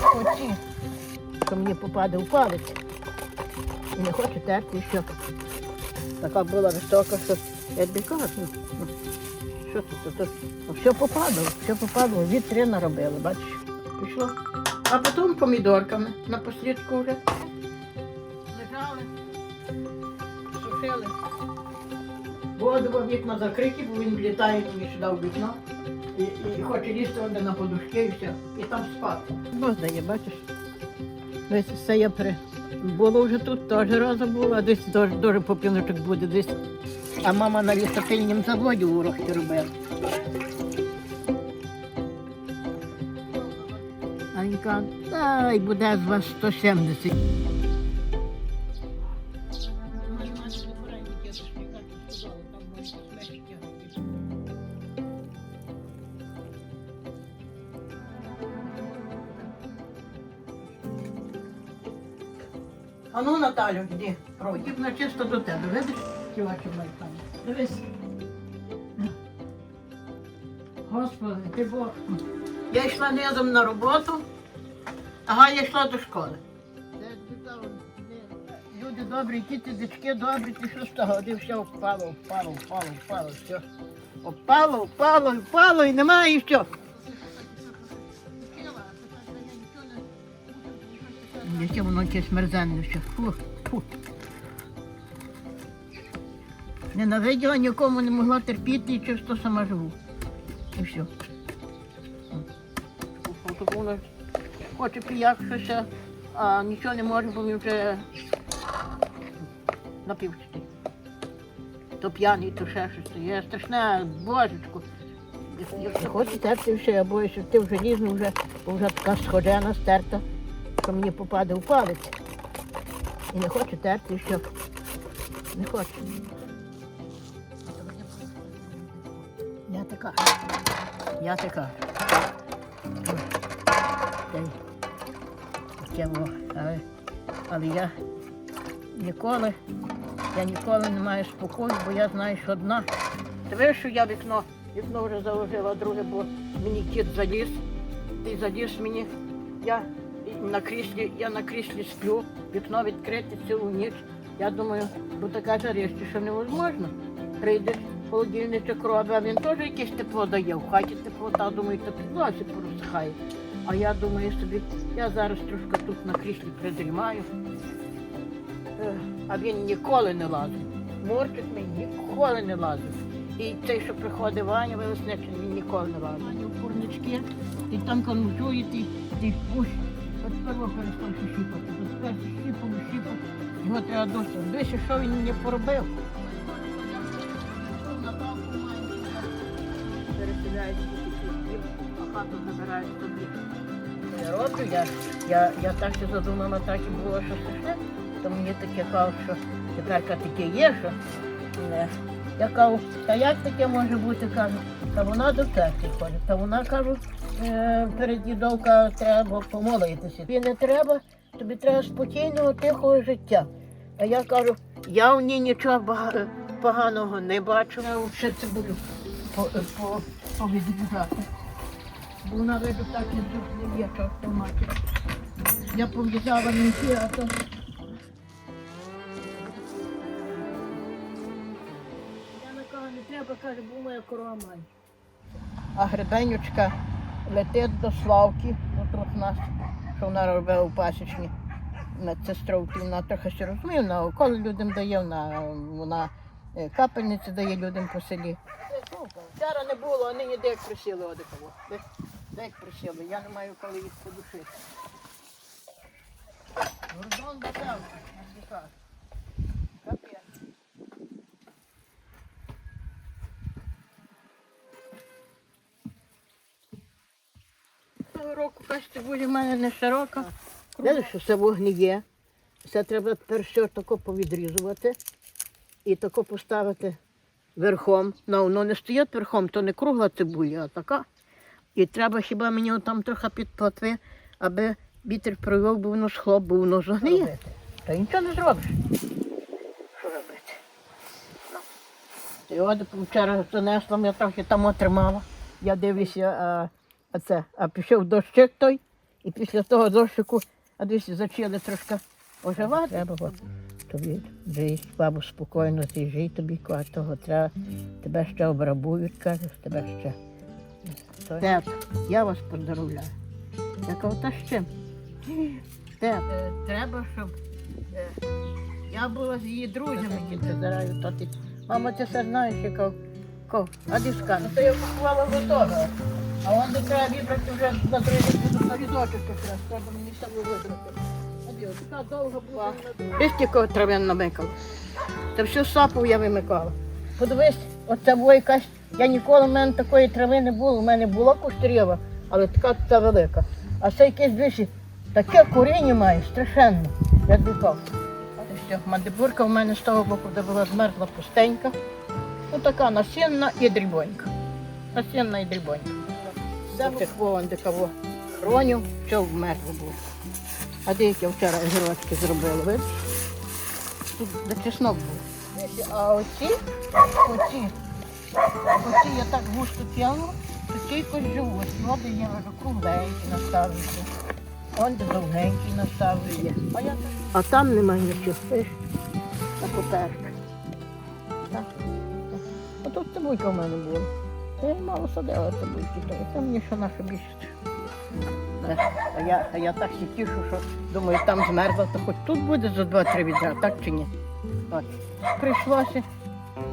Оці, що мені попаде в палець. І не хочу терти, що така була висока, що я тобі кажу, що тут? Все попадало, вітри наробили, бачиш, пішло. А потім помідорками на послідку вже лежали, сушили. Воду в вікна закриті, бо він влітає мені сюди в вікно. І хоче лізти один на подушки і все. І там спати. Боздає, бачиш? Десь все я було вже тут, теж разу було, а десь дуже попіночок буде десь. А мама на лісопильнім заводі уроки робила. А він каже, дай буде з вас 170. А ну, Наталю, йди, подібно чисто до тебе, видиш? Ті очі мої там. Дивись. Господи, ти Бог. Я йшла низом на роботу, ага, я йшла до школи. Люди добрі, діти, дочки добрі, ти що з того? Ти все впало, все. Впало, і немає, і що. Яке воно якесь мерзенне ще. Фу. Ненавиділа, нікому не могла терпіти і чисто сама живу. І все. Воно хоче піякшися, а нічого не може, бо він вже напівчатий. То п'яний, то ще щось. Я страшне, божечку. Я хочу терти все, я боюся, що ти вже різно, вже така схожена, стерта, що мені попаде в палець. І не хочу терти, що не хочу. Я така. Але я ніколи не маю спокою, бо я знаю, що одна. Ти видиш, що я вікно вже заложила, друге, бо мені кіт заліз, ти заліз мені, я на кріслі сплю, вікно відкрите цілу ніч. Я думаю, бо така жарища, що невозможно. Прийдеш, холодильничок робить, а він теж якесь тепло дає, в хаті теплота, думаю, то підлося порозхає. А я думаю собі, я зараз трошки тут на кріслі придрімаю, а він ніколи не лазить. Мурчик мій ніколи не лазить. І цей, що приходить Ваня, Велесничий, він ніколи не лазить. Ваня в курнички, і там конучує, ти пущ. От перво перестав шипати, от перше шипав, його треба досить. Дивися, що він мені поробив. Переселяють дітей, а хату забирають собі. Роблю, я так і задумала, так і було, що страшне. То мені таке кажуть, що тепер таке є, що я кажу, та як таке може бути, кажу, та вона до церкви ходить, та вона, кажу, перед дідовка треба помолитися. Тобі не треба, тобі треба спокійного, тихого життя. А я кажу, я в ній нічого поганого не бачу. Я ще це буду повідрізати. Бо вона, виду, так і тут не є, що автоматі. Я пов'язала мінки, а то... Я не кажу, не треба, каже, бо моя корова має. А гребенючка летить до Славки, тут у нас, що вона робила у пасічні. Медсестру, вона трохи ще розуміє, вона уколи людям дає, вона капельниці дає людям по селі. Вчора не було, а нині де як присіли одиково. Де як присіли, я не маю коли їх подушити. Гордон бутавка, на капець. Цього року, кажете, буде в мене не широка. Видиш, що все вогніє. Все треба тепер все тако повідрізувати і тако поставити верхом. Воно не стоїть верхом, то не кругла цибуля, а така. І треба хіба мені там трохи підплатви, аби вітер провів, бо воно схлоп, бо воно загниє. Та нічого не зробиш. Що робити? І от вчора занесла, я трохи там отримала. Я дивлюся, а пішов дощик той, І після того дощику, а десь зачали трошки оживати. Треба тобі жий, бабу, спокійно, ти жий тобі, каже, того треба, тебе ще обрабують, кажеш, тебе ще. Тет, я вас поздоровляю. Я кажу, та з чим? Тет, треба, щоб я була з її друзями, тільки зараю, то ти. Мама, ти все знаєш, я кажу, а диска, ну то я купувала готове. А он де треба вибрати вже на другий різочок якраз, треба мені себе вибрати. Така довга була. Ось тільки трав'ян намикала. Це всю сапу я вимикала. Подивись, оце була якась, я ніколи, в мене такої трави не було, у мене була куштерєва, але така ця велика. А це якесь двічі, таке коріння має, страшенно. Я дихав. Мандибурка в мене з того боку, де була змерзла пустенька. Ну така насінна і дрібонька. Насінна і дрібонька. Це тих вован дикаво хронів, що вмерзло було. А деякі вчора огірочки зробили, видиш? Тут де чеснок був. А оці я так густо тягну, що тільки живу. Води я вже кругленькі наставлюся. Он де довгенький наставлює. А там немає нічого, видиш? На поперку. А тут цибулька в мене була. Я мало садила цибульки, там мені що наше більше. А я так ще тішу, що думаю, там змерзла, то хоч тут буде за 2-3 відра, так чи ні? От. Прийшлося,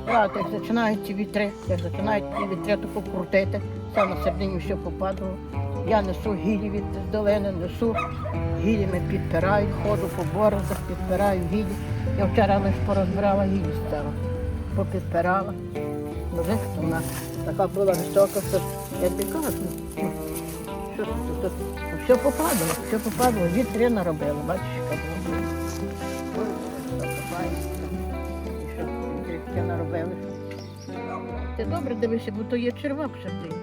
як починають ці вітри, як починають ці вітри таку крутити, все на середині все попадало. Я несу гілі від долини, несу, гілями підпираю, ходжу по борозах, підпираю гілі. Я вчора лише порозбирала гілі з цього, попідпирала. Може, вона така була висока, що я тобі кажу, що тут? Все попадало, вітри наробили, бачиш, яка була. Вітри наробили. Ти добре дивишся, бо то є червак в середині.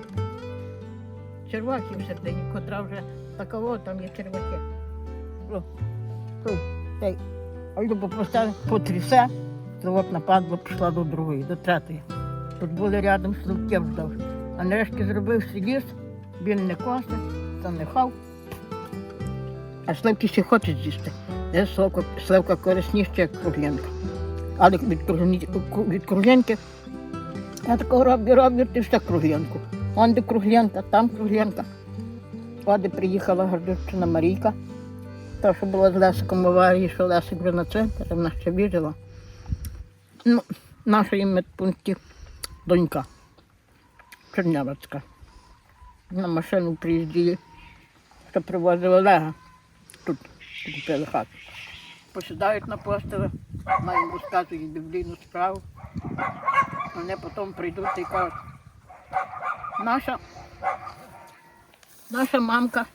Черваки в середині, котра вже такого, там є черваки. А Люба просто потрясе, то от нападло, пішла до другої, до третьої. Тут були рядом сливки вздовж. А нарешті зробив ліс, він не косе, то не хав. А сливки ще хочуть з'їсти. Сливка корисніша, як круглянка. Але від круглянки я такого роблю, ти все круглянку. Вон де круглянка, там круглянка. Оде приїхала Гордючина Марійка. Та, що була з Лесиком в аварії, що Лесик вже на центрі, вона ще вижила. Ну, нашої медпункті донька, Чернявецька. На машину приїздили, що привозили Олега. Тут купили хату. Посідають на постели, нам розказують біблійну справу. Вони потім прийдуть і кажуть, наша мамка,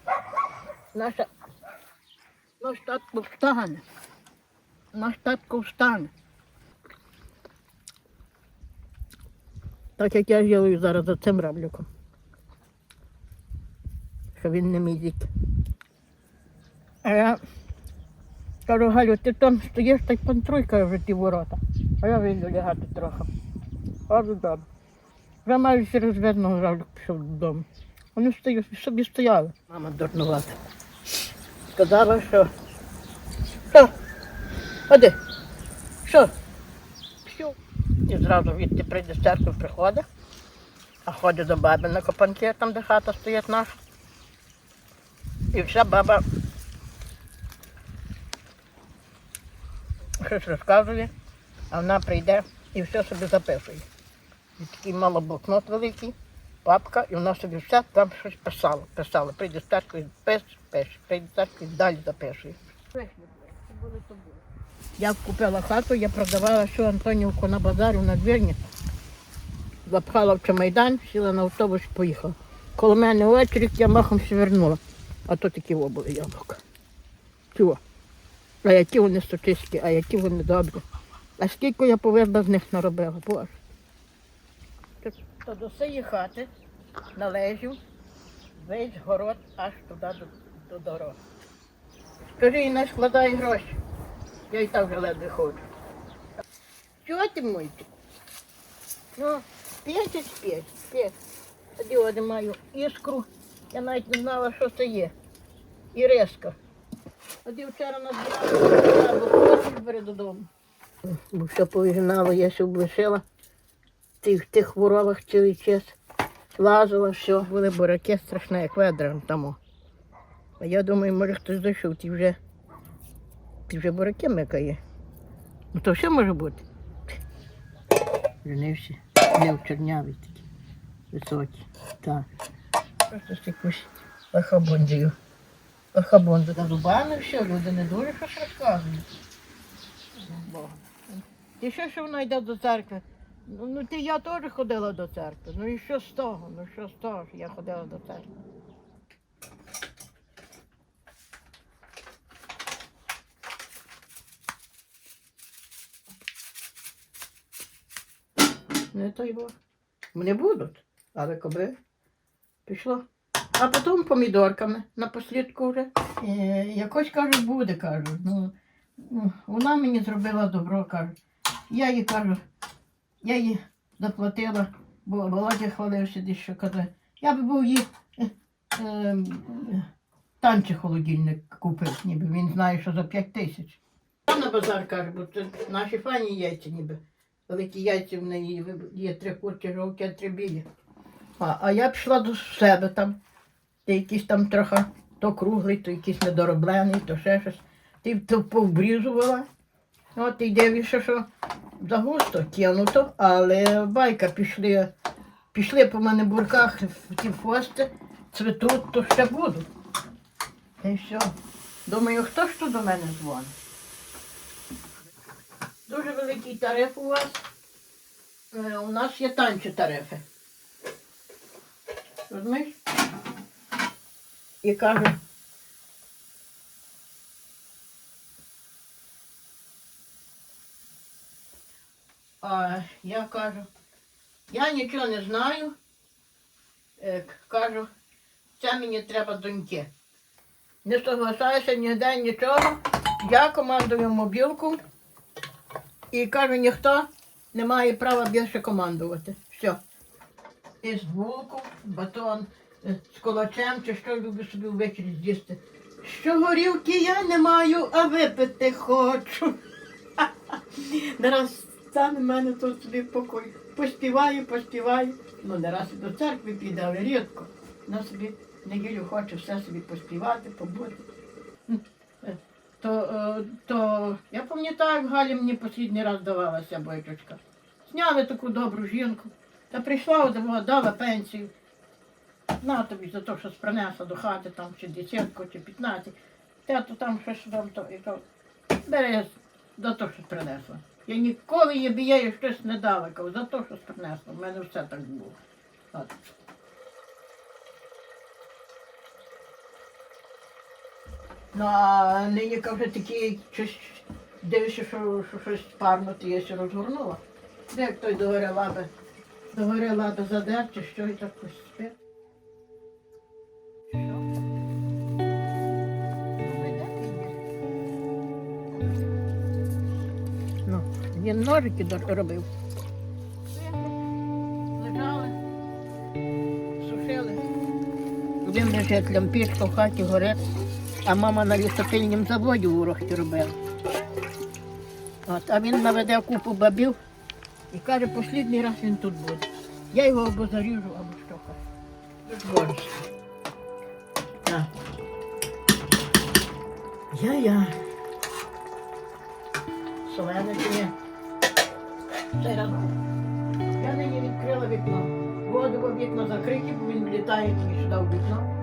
наш татко встане. Так як я ділаю зараз за цим равлюком. Що він не мій дід. А я кажу, Галю, ти там стоїш, та й пантруй, каже, ті ворота. А я вийду лягати трохи. Кажу, добре. Вже майже через видного равлюк пішов додому. Вони собі стояли. Мама дурнувата. Сказала, що ходи, що? І зразу відти прийде з церкви, приходить, а ходить до баби на копанки, там де хата стоїть наша. І вся баба щось розказує, а вона прийде і все собі записує. І такий мала блокнот великий, папка, і вона собі все там щось писала. Прийде з церкви, пише, прийде з церкви, далі записує. Я купила хату, я продавала всю Антонівку на базарі, на двірні. Запхала в Чемайдан, сіла на автобус і поїхала. Коло мене ввечері я махом все вернула. А то такі були яблука. Чого? А які вони сочиські, а які вони добрі. А скільки я повинна з них наробила, Боже. То до цієї хати належав весь город аж туди до дороги. Скажи, і не складай гроші. Я і так вже ледве ходжу. Чого ти мойте? Ну, спіть. Тоді я маю іскру. Я навіть не знала, що це є. і риска. А дівчара назбирала, бо хочеш бери додому. Бо все повігнало, я ще облишила. В тих хворобах цілий час лазила, все. Були бураки страшні, як ведра там. А я думаю, може хтось зайшов, ті вже бураки микає. Ну то все може бути. Женився, не чорнявий такі, високі. Так. Просто з якусь лахабондію. Лахабонду на зубами все, люди не дуже щось розказують. Бога. Ти що вона йде до церкви? Ну я теж ходила до церкви. Ну і що з того? Ну що з того, що я ходила до церкви? Не той Бог. Не будуть, але коли пішло. А потім помідорками напослідку вже. Якось, кажуть, буде, кажуть. Ну, вона мені зробила добро, кажуть. Я їй заплатила, бо Володя хвалився десь, що каже, я би був їй танче холодильник купив, ніби він знає, що за 5 тисяч. На базар, каже, бо це наші файні яйця ніби. Великі яйця в неї є 3 курки жовті, а 3 білі. А я пішла до себе там, ти якийсь там трохи, то круглий, то якийсь недороблений, то ще щось. Ти то повбрізувала. От і дивишся, що загусто кинуто, але байка пішли по мене бурках в ті фости, цвітуть, то ще буду. І все. Думаю, хто ж тут до мене дзвонить? Дуже великий тариф у вас. У нас є танчі тарифи. Розумієш? І кажу, я кажу, я нічого не знаю. Кажу, це мені треба доньки. Не соглашаюся ніде нічого. Я командую мобілку. І кажу, ніхто не має права більше командувати. Все. Із булку, батон, з кулачем, чи що люблю собі ввечері з'їсти. Що горілки я не маю, а випити хочу. Не раз стане в мене тут собі покой. Поспіваю. Ну, не раз і до церкви піде, але рідко. Вона собі в неділю хоче все собі поспівати, побути. То я пам'ятаю, як Галя мені останній раз давалася бойчочка. Зняли таку добру жінку. Та прийшла, дала пенсію. На тобі за те, що принесла до хати, там чи 10 чи 15. Тато там щось там, і то бери за те, що принесла. Я ніколи їй щось не дала, кажу, за те, що принесла. У мене все так було. От. Ну, а нині, каже, такі, дивишся, що щось парно, ти я ще розгорнула. Де як той догори лаби задер, чи що, і так поспів. Що? Ну, він ножики робив. Лежали, сушили. Один лежить лямпічка в хаті горить. А мама на лісопильнім заводі в Урохті робила. От, а він наведе купу бабів і каже, останній раз він тут буде. Я його або заріжу, або що каже. Борщ. На. Я. Солене чи ні? Цей раз. Я нині відкрила вікно. Воду в вікно закриті, бо він влітає і сюди в вікно.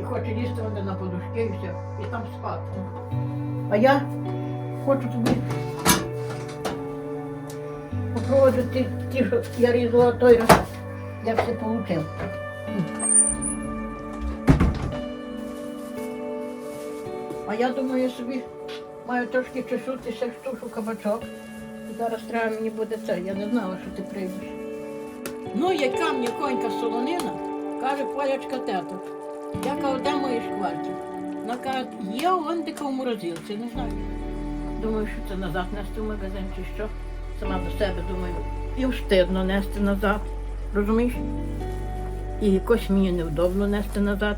І хоче лізти на подушки і все, і там спати. А я хочу тобі попробувати ті, що я різала той раз, як все получив. А я думаю собі, маю трошки чесути, ще штушу кабачок. І зараз треба мені буде це, я не знала, що ти прийдеш. Ну, яка мені конька солонина, каже Полячка тето. Я кажу, де мої шкварки? Вона каже, є вон така в морозилці, не знаю. Думаю, що це назад нести в магазин чи що. Сама до себе думаю, і встидно нести назад, розумієш? І якось мені невдобно нести назад.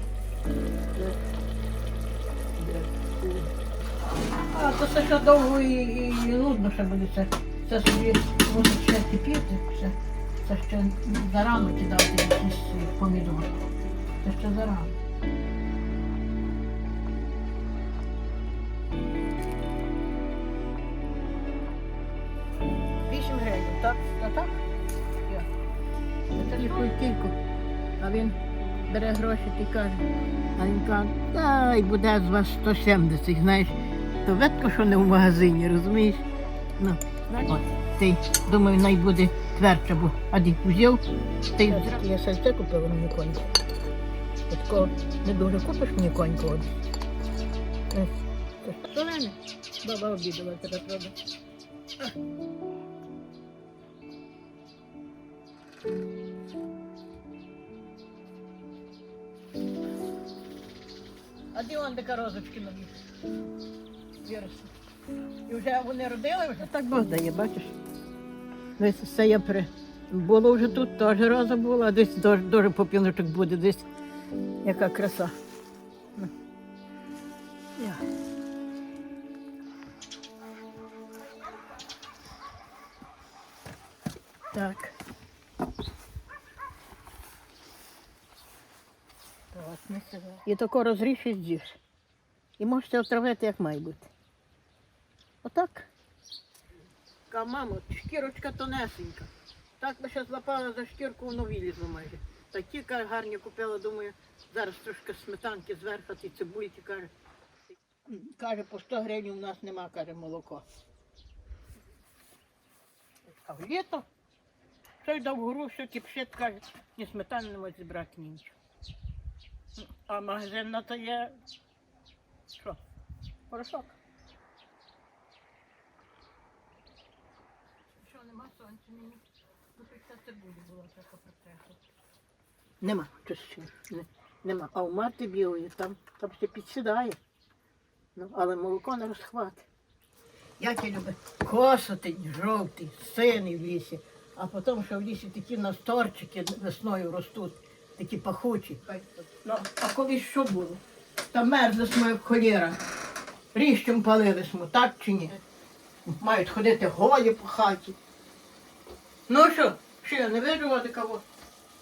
То це ще довго і нудно ще буде. Це собі мусить ще кипіти. Це ще зарано кидати якісь помідори. Це ще зарано. 8 гривень, так? Так? Це лікує кільку. А він бере гроші і каже. А він каже, дай буде з вас 170, знаєш. То ветко, що не в магазині, розумієш? Ну, от, ти, думаю, най буде твердше, бо Аді взяв, ти... Я сальце купила мені коньку. Такого не дуже купиш мені коньку. Солене, баба обідала тебе, правда. А де вон така розочки нові? Віруси. І вже вони родили вже? Так Бог дає, бачиш? Десь все я було вже тут, теж роза була, а десь дуже попілочок буде, десь яка краса. Я. Так. І тако розріж і з'їж. І можете отравити, як має бути. Отак. Ка, мамо, шкірочка тонесенька. Так би ще злапала за шкірку, воно вилізло майже. Такі гарні купила, думаю, зараз трошки сметанки зверху, і цибульки, каже. Каже, по 100 гривень у нас нема, каже, молоко. А в літо, що й дав гору, що кипшить, каже, ні сметани не може зібрати, ні нічого. А магазинна то є, що, порошок. Що, нема сонця мені? Це цибулі була така процесу. Нема, нема. А у мати білої, там ще підсідає. Ну, але молоко не розхватить. Як я люблю косатий, жовтий, синий в лісі, а потім, що в лісі такі насторчики весною ростуть, такі пахучі. Ну, а колись що було? Та мерзлись ми як холєра. Ріщем палились ми, так чи ні? Мають ходити голі по хаті. Ну що я не виживати кого?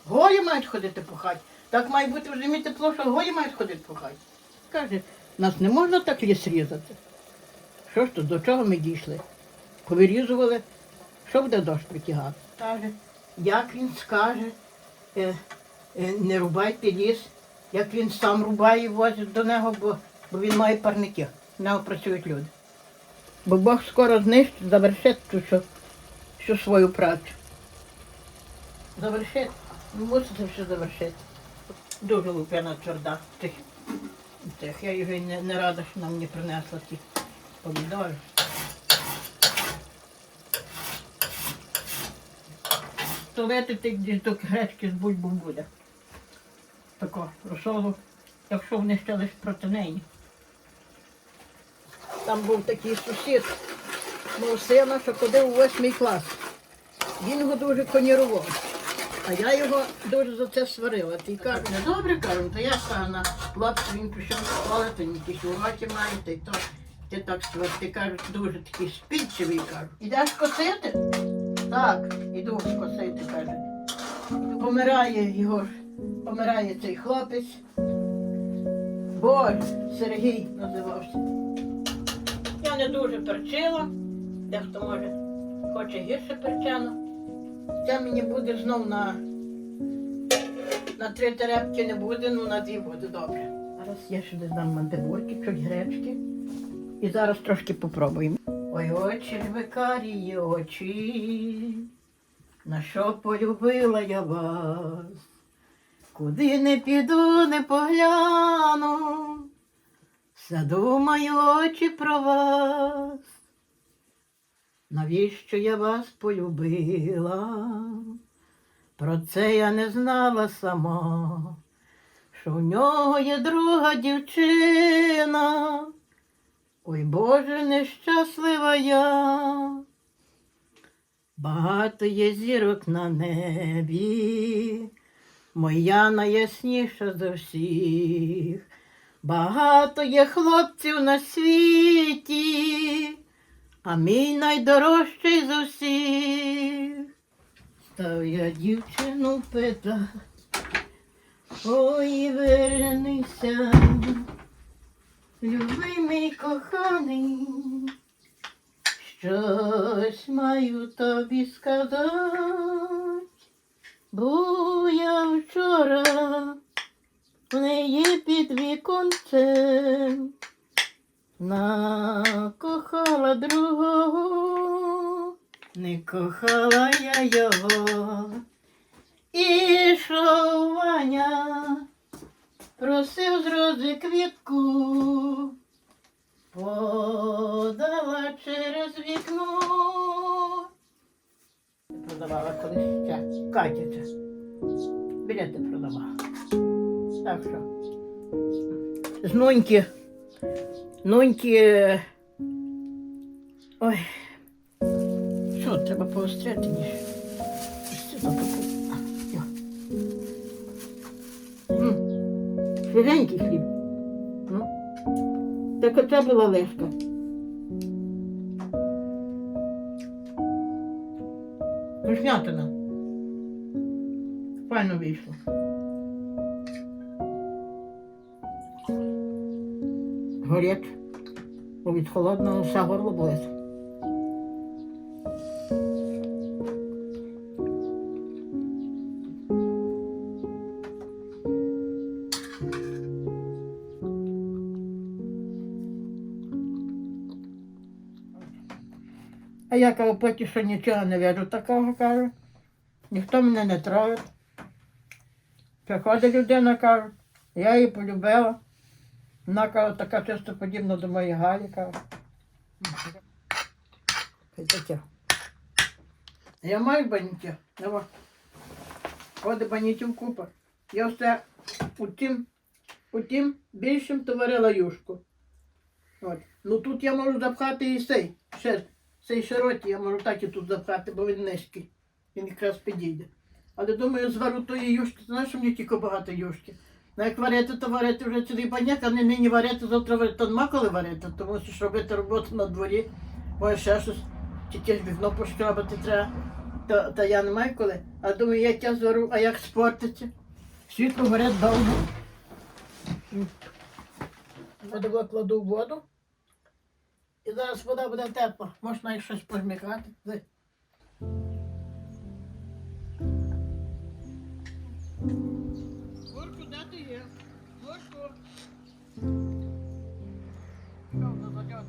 Голі мають ходити по хаті. Так має бути в зимі тепло, що голі мають ходити по хаті. Каже, нас не можна так ліс різати. Що ж тут, до чого ми дійшли? Повирізували, що буде дощ притягати? Каже, як він скаже, не рубайте ліс, як він сам рубає і возить до нього, бо він має парники, в нього працюють люди. Бо Бог скоро знищить, завершить всю свою працю. Завершить, мусите все завершити. Дуже луп'яна тверда тих. Я його не рада, що нам не принесла ті помідори. То витити десь до гречки з бульбом буде. Тако, розсолу, якщо вони ще лише проти неї. Там був такий сусід, мого сина, що ходив у 8 клас. Він його дуже конірував. А я його дуже за це сварила. Ти кажу, не добре, кажу, то я кажу, на хлопці він пішов в школу, то якісь уроки має, та й то. Ти так свариш, ти кажуть, дуже такий спідчивий, кажу. Ідеш косити? Так, іду косити, каже. Помирає цей хлопець. Боже, Сергій називався. Я не дуже перчила, дехто може хоче гірше перчено. Це мені буде знов на 3 терепки не буде, ну на 2 буде добре. Зараз я сюди дам мандибурки, чуть гречки. І зараз трошки попробуємо. Ой, очі ж ви карії очі, на що полюбила я вас, куди не піду, не погляну, все думаю очі про вас. Навіщо я вас полюбила? Про це я не знала сама, що в нього є друга дівчина. Ой, Боже, нещаслива я. Багато є зірок на небі, моя найясніша за всіх. Багато є хлопців на світі, а мій найдорожчий з усіх. Став я дівчину питать, ой, вернися, любий мій коханий, щось маю тобі сказати, бо я вчора в неї під віконцем накохала другого, не кохала я його. Ішов Ваня, просив з рози квітку, подала через вікно. Продавала колись ця Катя ця. Білети продавала. Так що. З ноньки, ой, що, треба поостряти ніж. Свіженький хліб. Так оце була лишка. Вкуснятина. Файно вийшло. Горять, бо від холодного все горло болить. А я кажу, поки що нічого не вижу такого, кажу. Ніхто мене не травить. Приходить людина, кажу, я її полюбила. Вона, кажу, така чисто подібна до моєї Галі, кажу. Я маю баніття. От банітів купа. Я все у тім більшим то варила юшку. От. Ну тут я можу запхати і цей широті, я можу так і тут запхати, бо він низький. Він якраз підійде. Але думаю, звару тої юшки, знаєш, що мені тільки багато юшки. Ну як варити, то варити вже цілий баняк, а не нині варити, завтра варити, то нема коли варити, то мусиш робити роботу на дворі, може ще щось, чи якесь вікно пошкрабати треба, та я не маю коли. А думаю, як я звару, а як спортиться? Світло горить довго. Воду кладу в воду. І зараз вода буде тепла, можна і щось пожмікати. Горку, де ти є? Горку. Що вона зайде?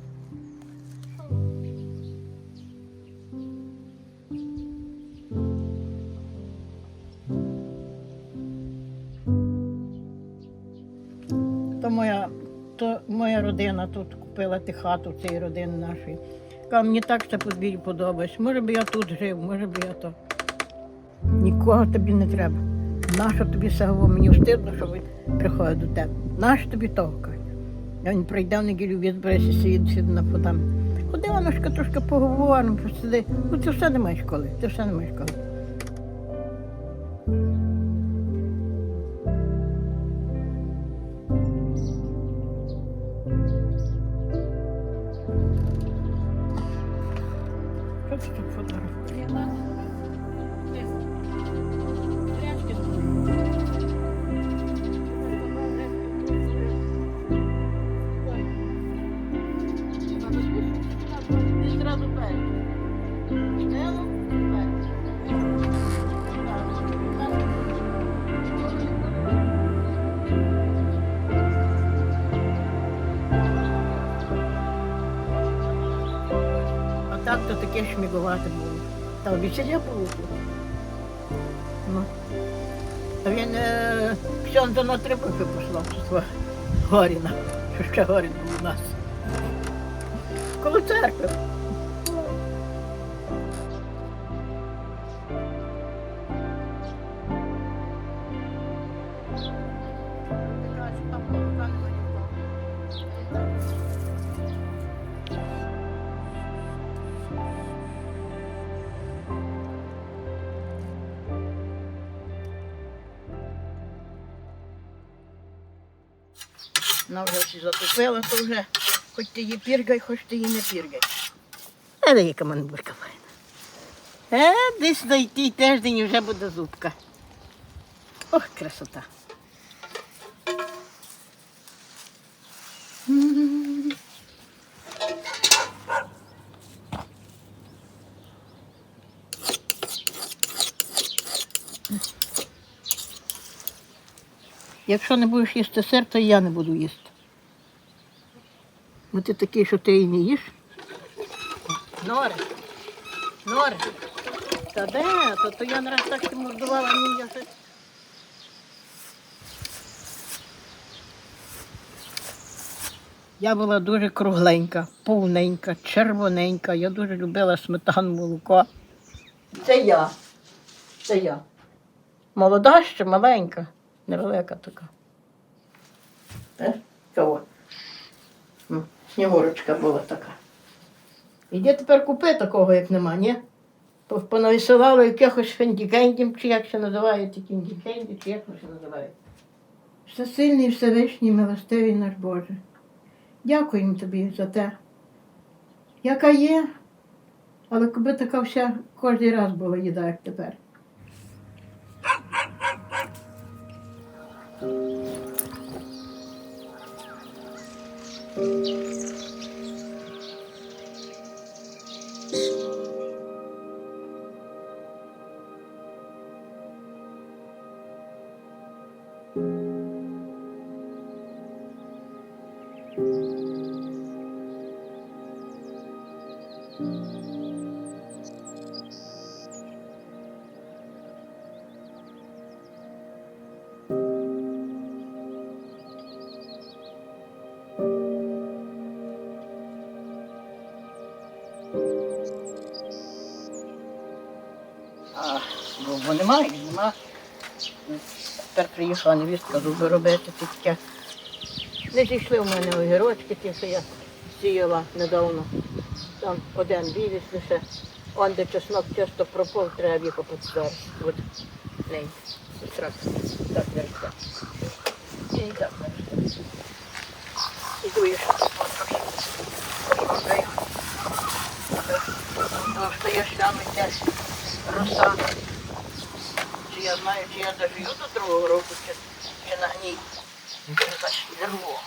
То моя родина тут купила хату цієї родини нашої. Кажу, мені так це подвір'я подобається. Може би я тут жив, може би я то. Нікого тобі не треба. Нащо тобі всього? Мені встидно, що він приходить до тебе. Нащо тобі того, каже. Я він прийде в неділю, відбереться, сіде на фотам. Ходи, Анушка, трошки поговоримо, посиди. Ну це все немає школи, це все немає школи. Що це тут фотографує? Так то таке шмігувати було. Та весілля було тут. Ну. А він Ксьондза на трибухи послав свого Горіна, що ще Горін був у нас. Коло церкви. Вона вже всі затопила, то вже хоч ти її піргай, хоч ти її не піргай. Але яка манбурка файна. Десь на тій тиждень і вже буде зубка. Ох, красота. Якщо не будеш їсти сир, то і я не буду їсти. Бо ти такий, що ти і не їш. Норе. Та де? То я не раз так ти мордувала, ні, я щось. Я була дуже кругленька, повненька, червоненька. Я дуже любила сметану, молоко. Це я. Молода ще, маленька, невелика така. Кого? Снігурочка була така. Іди тепер купи такого, як нема, ні? Понависилало якихось фендікендів, чи як ще називають, ті кіндікенді, чи як ще називають. Всесильний, Всевишній, милостивий наш Боже. Дякуємо тобі за те, яка є, але коли така вся кожен раз була їда, як тепер. Бо немає. Тепер приїхала невістка зуби робити таке. Не зійшли в мене огірочки, ті, що я сіяла недавно. Там один біліс лише. Он де чеснок часто пропав, треба викопати зараз. От ней. Так верхта. І так верхта. Іду я ще трохи. Тому що я гляну десь роса. Чи я знаю, чи я доживу до другого року, чи на гній. Значить, дерево.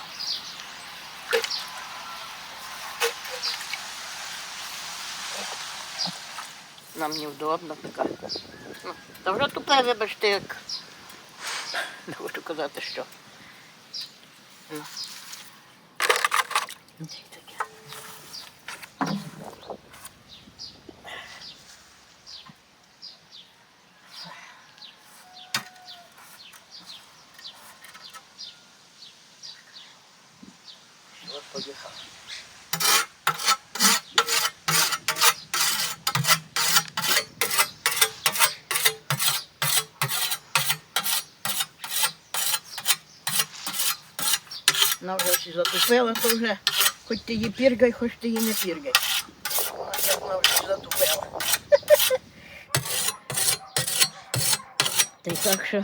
Нам неудобно така. Та вже тупе, вибачте, як. Не хочу казати, що. Таке. От поїхав. Вона вже всі затупила, то вже хоч ти її піргай, хоч ти її не піргай. Вона вже затупила. Та й так що.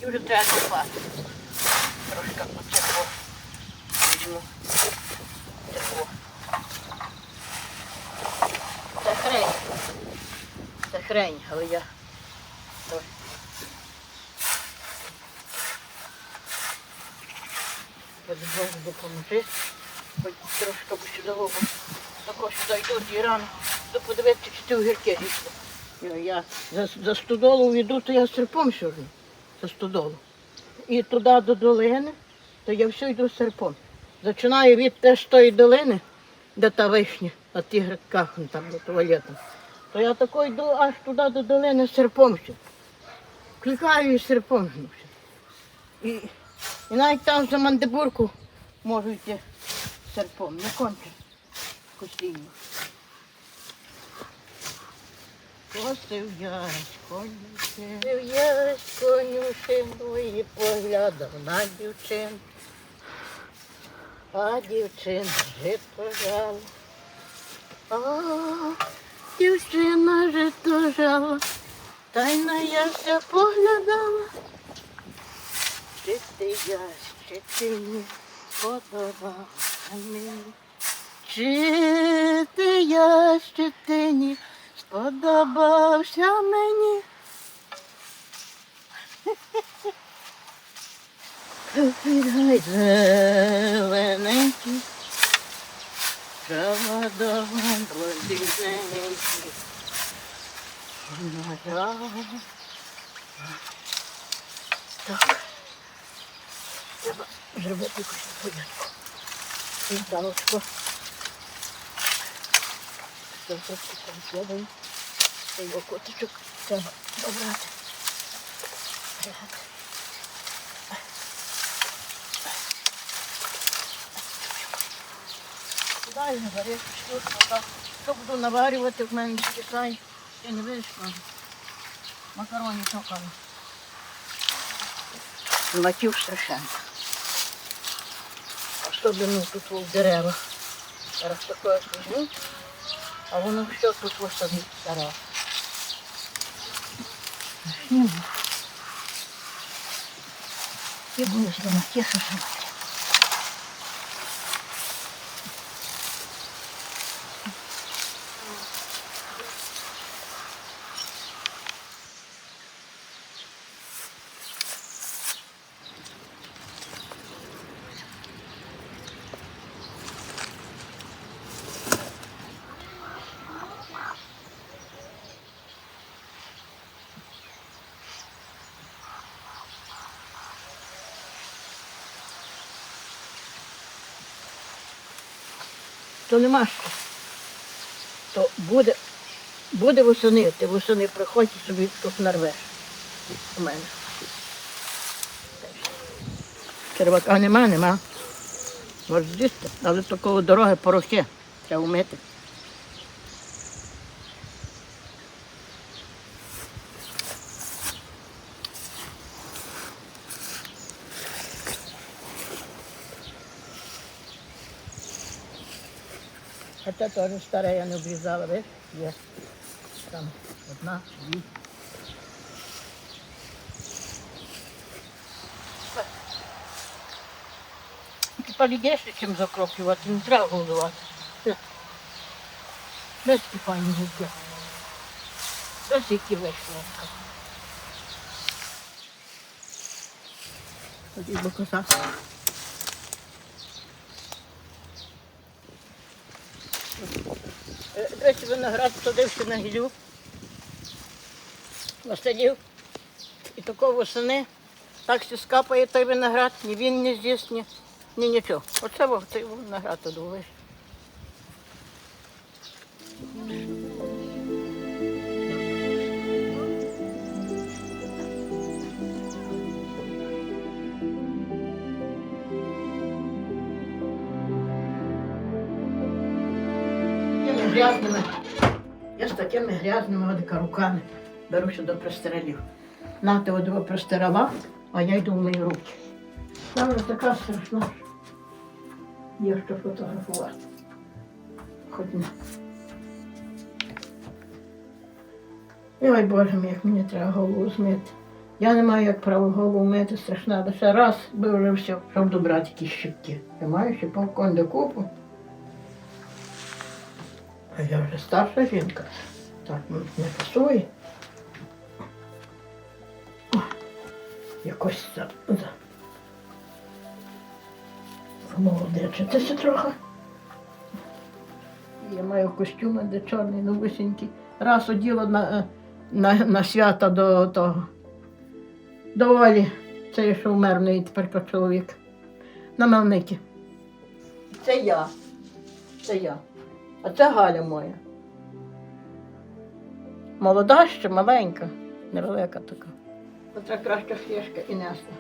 І вже треба купати. Трошки оцепло. Візьму. Тепло. Це хрень, але я... Я Богу допоможи. Хоч трошки посюдового. Також сюди йдуть і рано. То подивитися, чи ті огірки зійшли. Я за стодолу йду, то я серпом сьогодні. За стодолу. І туди до долини, то я все йду серпом. Починаю від теж тої долини, де та вишня, на тих грядках, там до туалету. То я тако йду аж туди до долини серпом ще. Кликаю і серпом. І навіть там за Мандибурку можу йти серпом, не конче постійно. Косив ясь конюшину і поглядав на дівчин. А дівчина жито жала, О, дівчина же тужала, та й на яся поглядала. Чи ти я, чи ти ні, подобався мені. Чи ти я, чи ти ні, сподобався мені. Підгай зелененький, Шавадован блондиненький. Моя. Так. Треба зробити якусь порядку. Вінталочку. Все трошки перекладаю. Цей котичок треба добрати. Дай не варити, що буду наварювати, в мене чекай. Ти не видиш, макароні чокали. Матів страшенно. Особливо тут в деревах. Зараз таке візьму, а воно все тут ось собі дерева. І буду з дома тішу живати. То нема що. То буде восени, ти восени приходь і собі тут нарвеш. У мене. Червака нема. Може з'їсти, але такого дороги порохи. Треба вмити. А це теж старе, я не обрізала, видиш? Є. Там одна, дві. Тепер є ще чим закроплювати, не треба голодувати. Без кипання життя. Без які вийшло. Тоді бо коса. Десь виноград садився на гілю, насадив, і такого восени так все скапає той виноград, ні він не з'їсть, ні нічого. Оце цей виноград тут вийшов. Грязними. Я з такими грязними руками беруся до простиралів. Нати одного простирала, а я йду в мої руки. Там вже така страшна. Є що фотографувати. Хоч не. Ой, Боже мій, як мені треба голову змити. Я не маю як право голову мити, страшна. Лише раз би вже все, щоб добрати якісь щіпки. Я маю ще повконде купу. А я вже старша жінка. Так не пасує. Якось молодечитися трохи. Я маю костюм, де чорний, новисенький. Раз оділа на свята до того. До Олі. Це я що вмер в неї тепер чоловік. На Мельники. Це я. А це Галя моя. Молода ще, маленька, невелика така. Оце краща флешка і несла.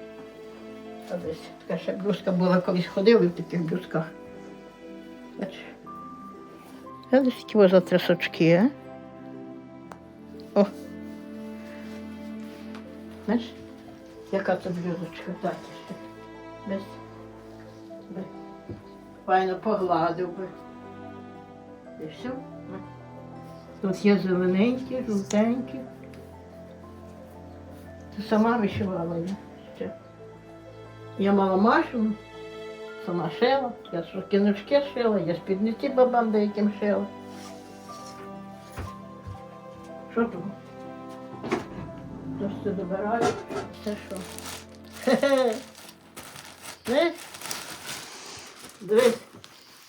А десь така ще блузка була, колись ходили в таких блузках. Бачиш? А десь такі за трясочки, а? О! Знаєш, яка це блузочка, так ще. Без. Файно погладив би. І все. Тут є зелененькі, жовтенькі. Це сама вишивала я ще. Я мала машину, сама шила, я сукіночки шила, я спідниці бабам деяким шила. Що тут? Хтось це добирає? Це що? Хе-хе! Знаєш? Дивись,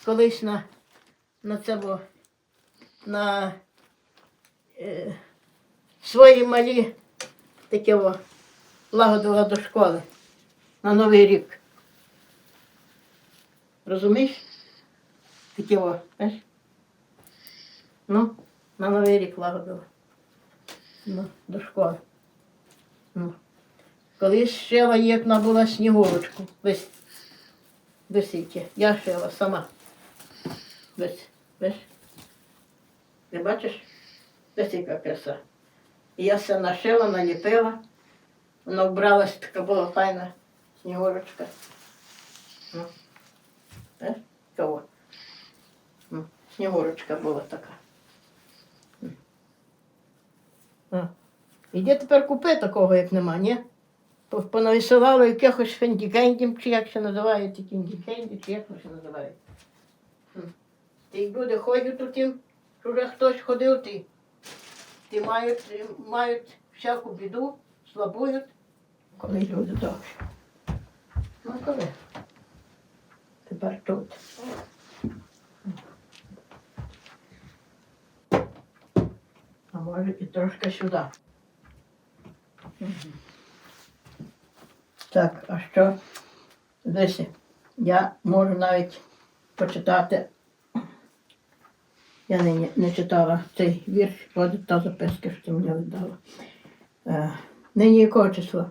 колись на це було, на свої малі таке лагодила до школи на Новий рік. Розумієш? Таке знаєш? Ну, на Новий рік лагодила. Ну, до школи. Ну. Колись шила, як набула снігурочку. Висіки. Я шила сама. Весь. Ти бачиш? Ось яка краса. І я все нашила, наліпила. Вона вбралась, така була файна снігурочка. Ну. Кого? Ну. Снігурочка була така. Іди тепер купи такого, як нема, ні? Понависилали якихось фендікендів, чи як ще називають, ті кіндікенді, чи як ще називають. Ті люди ходять тут, що вже хтось ходив, ті мають всяку біду, слабують. Коли люди добре. Ну коли? Тепер тут. А може і трошки сюди. Так, а що? Дивися, я можу навіть почитати. Я не читала цей вірш, от та записка, що ти мені віддала. Нині якого числа?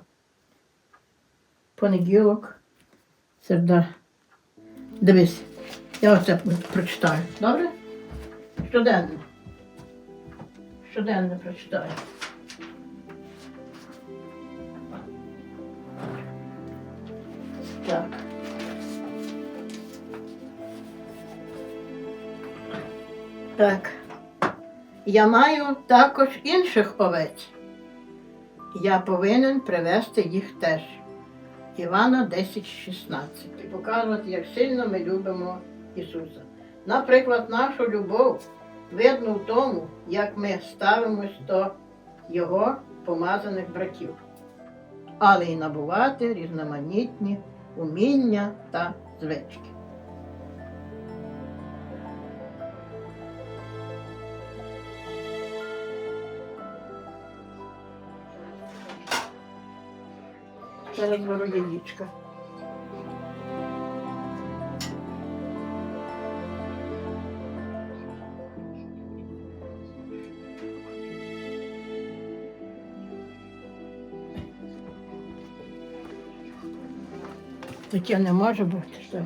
Понеділок, середа. Дивись, я оце прочитаю. Добре? Щоденно. Щоденно прочитаю. Так. Так. Я маю також інших овець. Я повинен привести їх теж. Івана 10:16. І показувати, як сильно ми любимо Ісуса. Наприклад, нашу любов видно в тому, як ми ставимось до Його помазаних братів, але й набувати різноманітні уміння та звички. Зараз беру яєчка. Таке не може бути, що?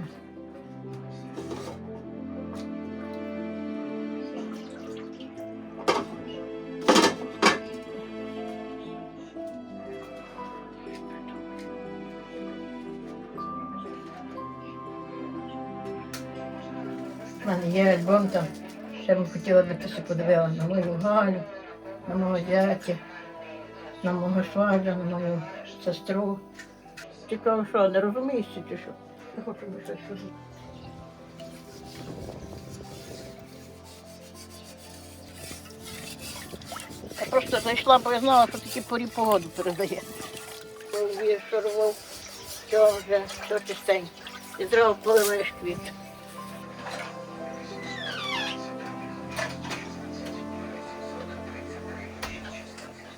У мене є альбом там, ще б хотіла би, ти ще подивила на мою Галю, на мого зятя, на мого швагра, на мою сестру. Цікаво, що, не розумієш чи що? Я хочу би щось сказати. Я просто зайшла, бо я знала, що такі порі погоду передає. Що рвав, що вже, що чистенько. І зразу поливаєш квіти.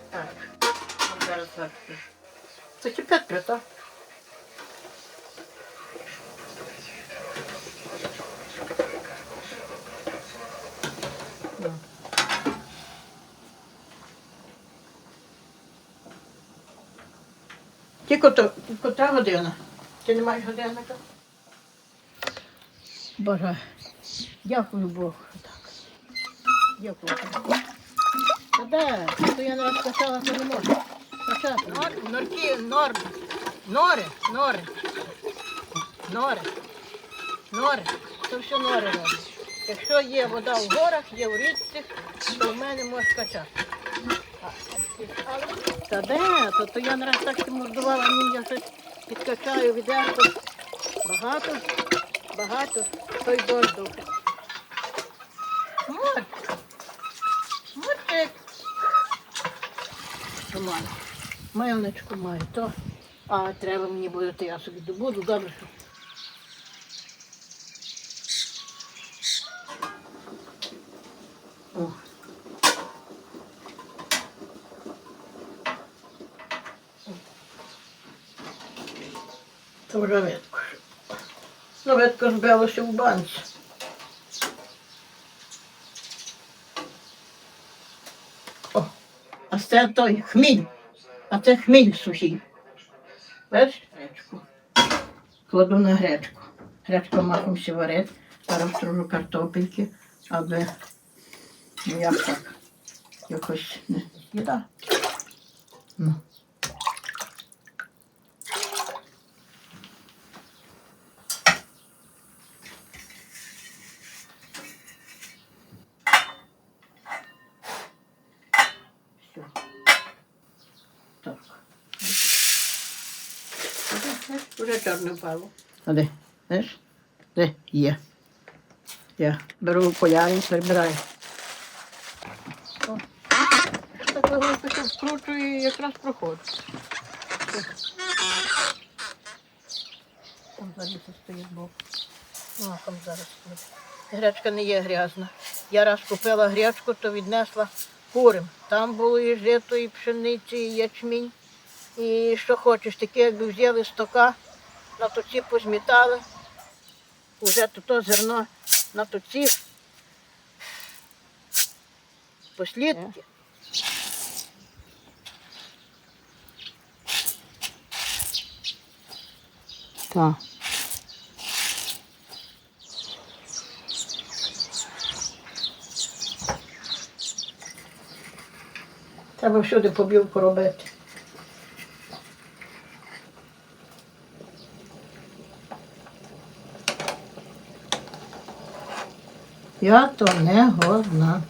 Так, зараз так. Це кипятка, так? Котра година? Ти не маєш годинника? Боже, дякую Богу. Так. Дякую Богу. Та де? То я не розкачала, то не можу. Норки, нори. Це все нори роблять. Якщо є вода в горах, є в річці, то в мене може качати. Та де? То я не раз так мордувала, ні, я щось підкачаю відерко. Багато, той дощ дув. Мурчик. Маю. Майлничку маю, то. А треба мені буде, то я собі добуду, добре, що. О. То вже видко. Ну, видко збилося в банці. О, а це той хміль. А це хміль сухий. Бачиш, гречку. Кладу на гречку. Гречка махом сі варить. Зараз стружу картопельки, аби, ну як так, якось не їда. Ну. Все. Так. Уже чорне впало. А де? Знаєш? Де? Є. Я беру полярин, прибираю. О. Так легонько все вкручую і якраз проходить. Там заліса стоїть збоку. О, там зараз стоїть. Гречка не є грязна. Я раз купила гречку, то віднесла курям. Там було і жито, і пшениці, і ячмінь. І що хочеш, таке, якби взяли стока, на тоці позмітали, вже то зерно на тоці послідки. Так. Треба всюди побілку робити. Я то не годна.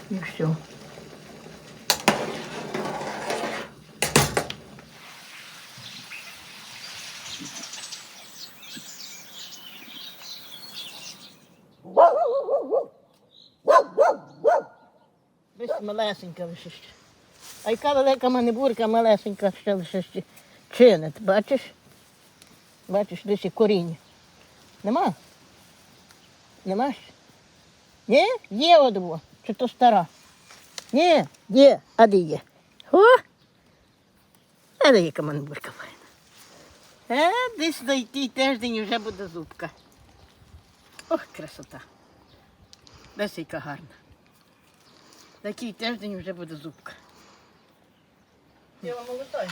І все. Десь малесенька лише ще. А яка велика манибурка, малесенька ще лише ще чинить. Бачиш? Бачиш, десь і коріння. Нема? Нема ще? Ні? Є одво. Чи то стара? Ні, є. А де є? О! А де яка манибурка файна. Десь за який тиждень вже буде зубка. Ох, красота. Десь яка гарна. За який тиждень вже буде зубка. Я вам молотаю.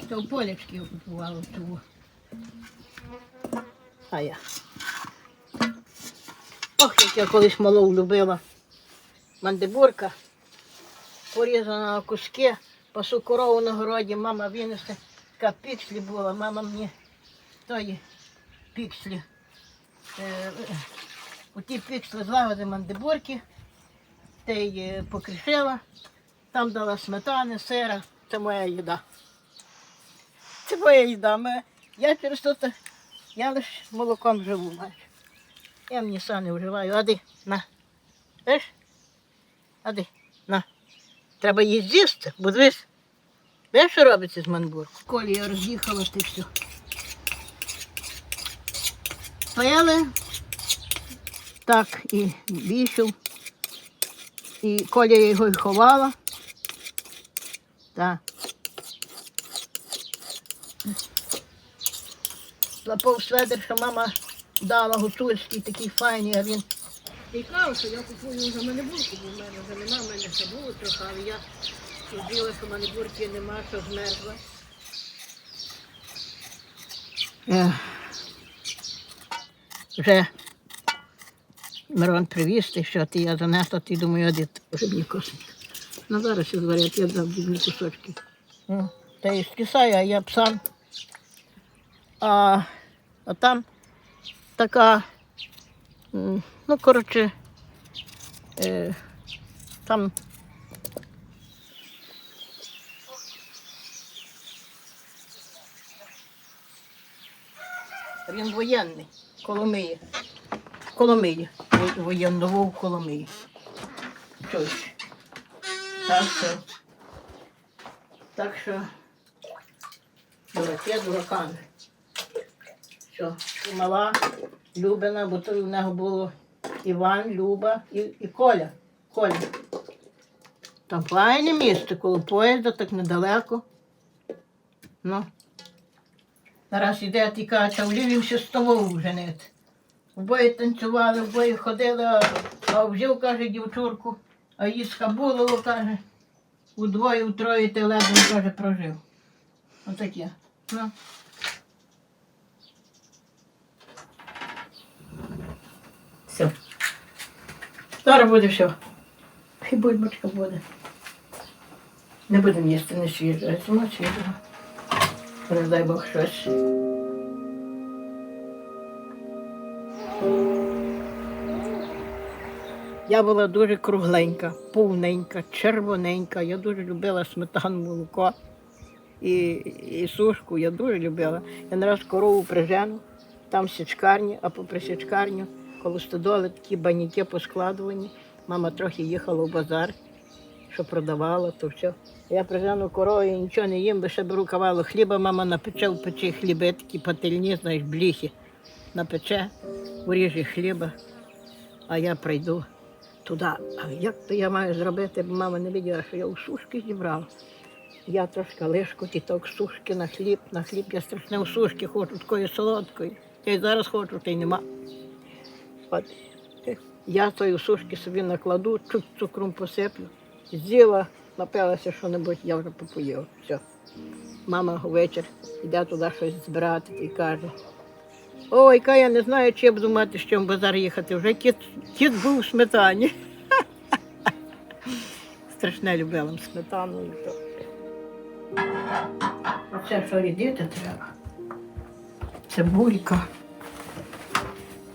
Це у полячки я купувала цього. А я. Ох, як я колись малу любила. Мандибурка. Порізана на куски. Пасу корову на городі, мама винесе. Така пікслі була, мама мені тої пікслі. У ті піксли злагоди мандибурки. Та її покришила. Там дала сметани, сира. Це моя їда. Це моя їда. Я через то, я лише молоком живу, бачу. Я мені сам не вживаю. Ади, на. Бачиш? Ади, на. Треба її з'їсти, бо дивись. Бачиш, що робиться з мандибуркою? Колі я роз'їхала, ти все. Стояли. Так, і вийшов. І Коля його й ховала. Так. Лапов сведер, що мама дала гуцульський, такий файний, а він цікаво, що я купую вже мандибурку, бо в мене вже нема, в мене ще було трохи, але я судила, що мандибурки нема, що змерзла. Вже Мирон привіз, ти що, ти я занесла, ти думаю, один грибні косить. Ну зараз і зварять, я дав дрібні кусочки. Та і скисаю, а я псам. А там така, ну, коротше, там він воєнний, Коломиї. Коломиї. Воєнного в Коломиї. Щось. Так що дураки дураками. Що, мала, Любина, бо то в нього було Іван, Люба і Коля. Коля. Там файне місце, коло поїзда, так недалеко. Ну. Зараз іде і каже, та в Львіві столову женити. Обоє танцювали, обоє ходили, а взяв, каже, дівчурку, а її схабулило, каже, удвоє, утроє ти ледве, каже, прожив. Отаке. Ну. Все. Зараз буде все. І бульбочка буде. Не будемо їсти не свіжу, а сама свіжого. Не дай Бог щось. Я була дуже кругленька, повненька, червоненька. Я дуже любила сметану, молоко і сушку. Я дуже любила. Я не раз корову прижену, там січкарні, а попри січкарню, коло стодоли такі баняки поскладувані. Мама трохи їхала в базар, що продавала, то все. Я прижену корову і нічого не їм, бо ще беру кавалок хліба. Мама напече в печі хліби, такі пательні, знаєш, бліхи. Напече, уріже хліба, а я прийду туди. А як то я маю зробити, бо мама не бачила, що я у сушки зібрала. Я трошки лишку, тіток сушки на хліб. На хліб я страшне у сушки хочу, такої солодкої. Я й зараз хочу, та й нема. От. Я тої сушки собі накладу, чуть цукром посиплю. З'їла, напилася що-небудь, я вже попоїла. Все. Мама ввечір йде туди щось збирати і каже: ой, яка я не знаю, чи я буду мати з чим в базар їхати. Вже кіт був у сметані. Страшне любила сметану і то. Оце що рідити треба. Цибулька.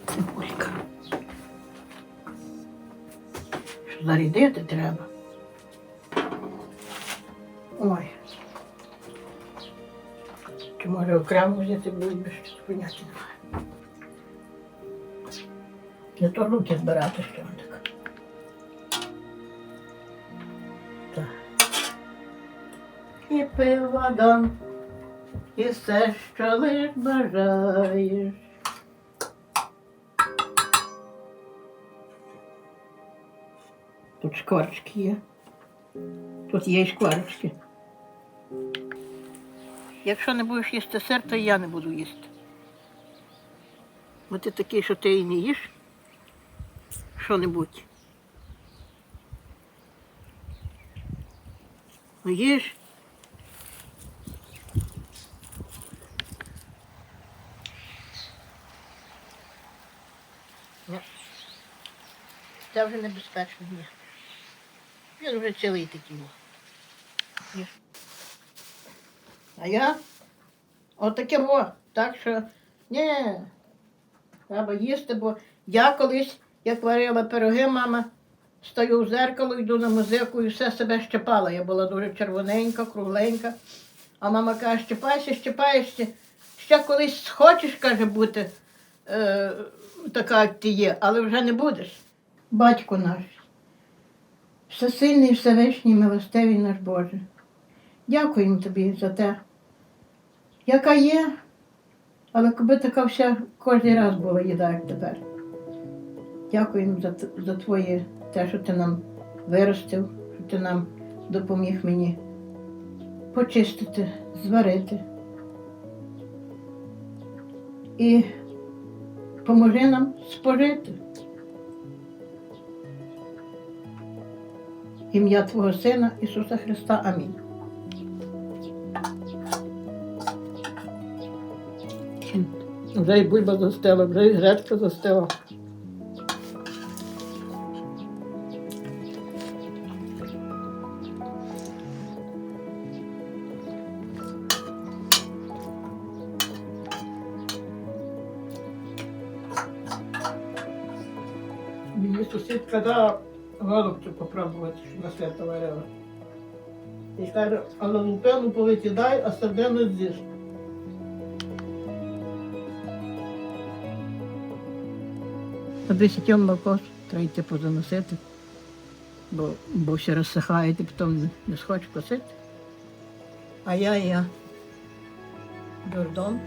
Цибулька. Що зарідити треба. Ой. Чи може окремо взяти бульбу, що поняття немає. Не то руки збирати ще так. Так. І пиво дам, і все, що лиш бажаєш. Тут шкварочки є. Тут є і шкварочки. Якщо не будеш їсти сир, то і я не буду їсти. Бо ти такий, що ти і не їш що-небудь. Ну їж. Ні. Це вже небезпечно, ні. Він вже цілий такий. Їж. А я отаке во. Так що, ні, треба їсти, бо я колись, як варила пироги, мама, стою в зеркало, йду на музику і все себе щепала. Я була дуже червоненька, кругленька. А мама каже: щепайся, щепаєшся. Ще колись хочеш, каже, бути така, як ти є, але вже не будеш. Батько наш, всесильний, всевишній, милостивий наш Боже, дякуємо тобі за те, яка є, але коли така вся кожен раз була їда, як тепер. Дякуємо за твоє те, що ти нам виростив, що ти нам допоміг мені почистити, зварити. І поможи нам спожити. Ім'я Твого Сина Ісуса Христа. Амінь. Вже і бульба застила, вже і гречка застила. мені сусідка дала голубцю попробувати, що на свято варила. І каже, але лупину повикидай, а сердину з'їж. Аби сітьом молоко треба йти позаносити, бо ще розсихає, і потім не схочеш косити. А я дурдом.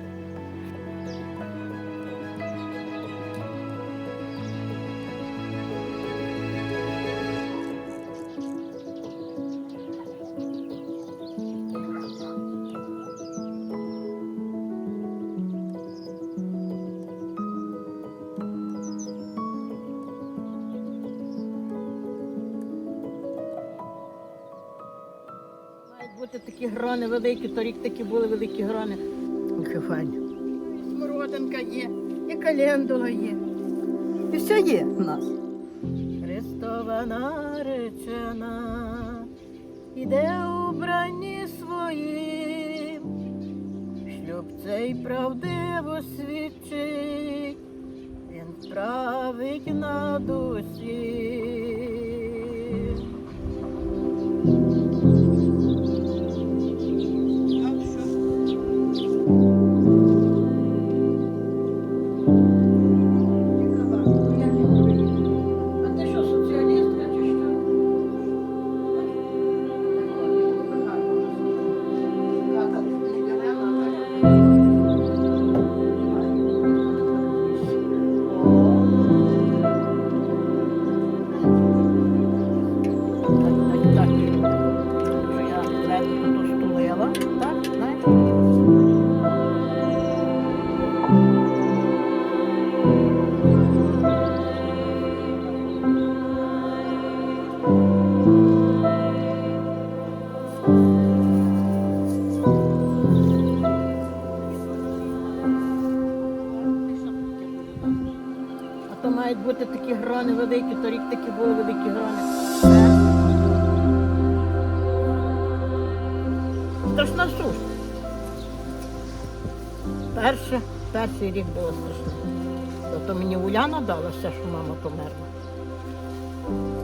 Мають бути такі грони великі, торік такі були великі грони. Яке файні. Смородинка є, і календула є. І все є в нас. Христова наречена, іде у бранні своїм, шлюб цей правдиво свідчить, він править над усім. То мають бути такі грони великі, торік такі були великі грони. Страшна суша. Перший рік було страшно. То мені Уляна дала все, що мама померла.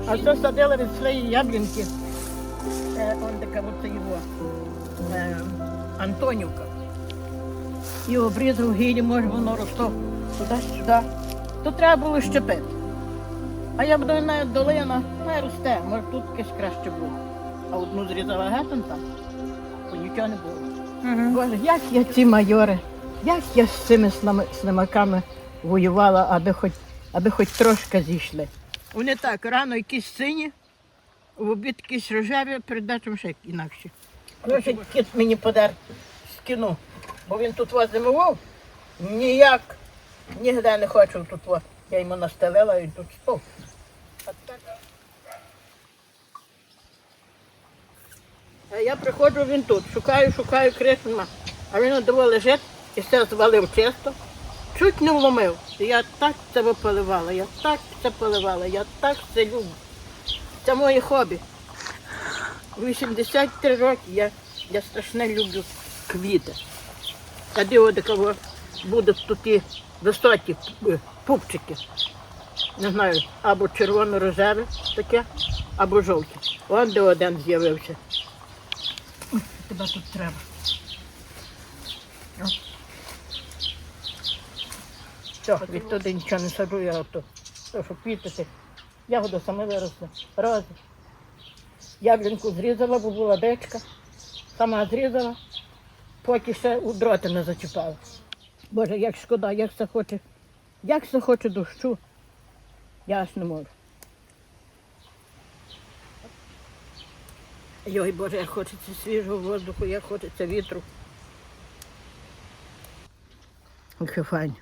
А це садила від своєї яблінки, он така от його, Антонівка. І обрізав гілі, може воно росло туди-сюди. То треба було щепити. А я буду навіть долина, не росте, може тут якесь краще було. А одну зрізала гетом там, то нічого не було. Боже, як я ці майори, як я з цими слимаками воювала, аби хоч трошки зійшли. Вони так, рано якісь сині, в обід якісь рожеві, перед дачем ще інакші. Коротше, кіт мені подар скинув, бо він тут вас зимував, ніяк. Нігде не хочу тут, я йому настелила і тут спав. А я приходжу, він тут, шукаю, кришу нема. А він одного лежить і все звалив чисто, чуть не вломив. І я так це поливала, я так це люблю. Це моє хобі. 83 роки я страшно люблю квіти. А де кого будуть тут і високі пупчики, не знаю, або червоно-рожеве таке, або жовте. Вон де один з'явився. Тебе тут треба. Все, відтуди нічого не саджу, я ото, щоб квітити. Ягода саме виросла, рози. Яблінку зрізала, бо була дечка, сама зрізала, поки ще у дроти не зачіпала. Боже, як шкода, як це хоче дощу, я аж не можу. Йой, Боже, як хочеться свіжого воздуху, як хочеться вітру. Яке файне.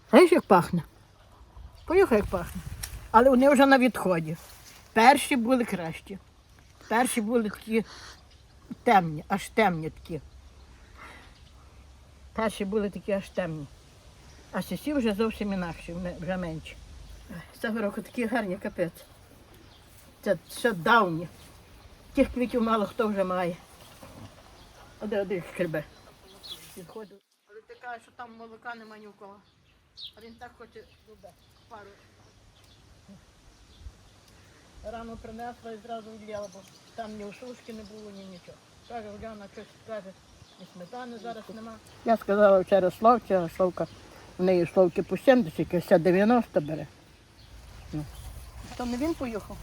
Знаєш, як пахне? Понюхай, як пахне. Але вони вже на відході. Перші були кращі. Перші були такі темні, аж темні такі. Перші були такі аж темні. А сусі вже зовсім інакші, вже менші. Цього року такі гарні, капець. Це все давні. Тих квітів мало хто вже має. Один шкребе. Підходив. Але ти кажеш, що там молока нема ні у кого. А він так хоче туди. пару. Рано принесла і зразу відляла, бо там ні сушки не було, ні нічого. Каже, Уляна, щось каже, і сметани зараз нема. Я сказала вчора Славці, а Славка, в неї Славки по 70, вся 90 бере. Ну. То не він поїхав.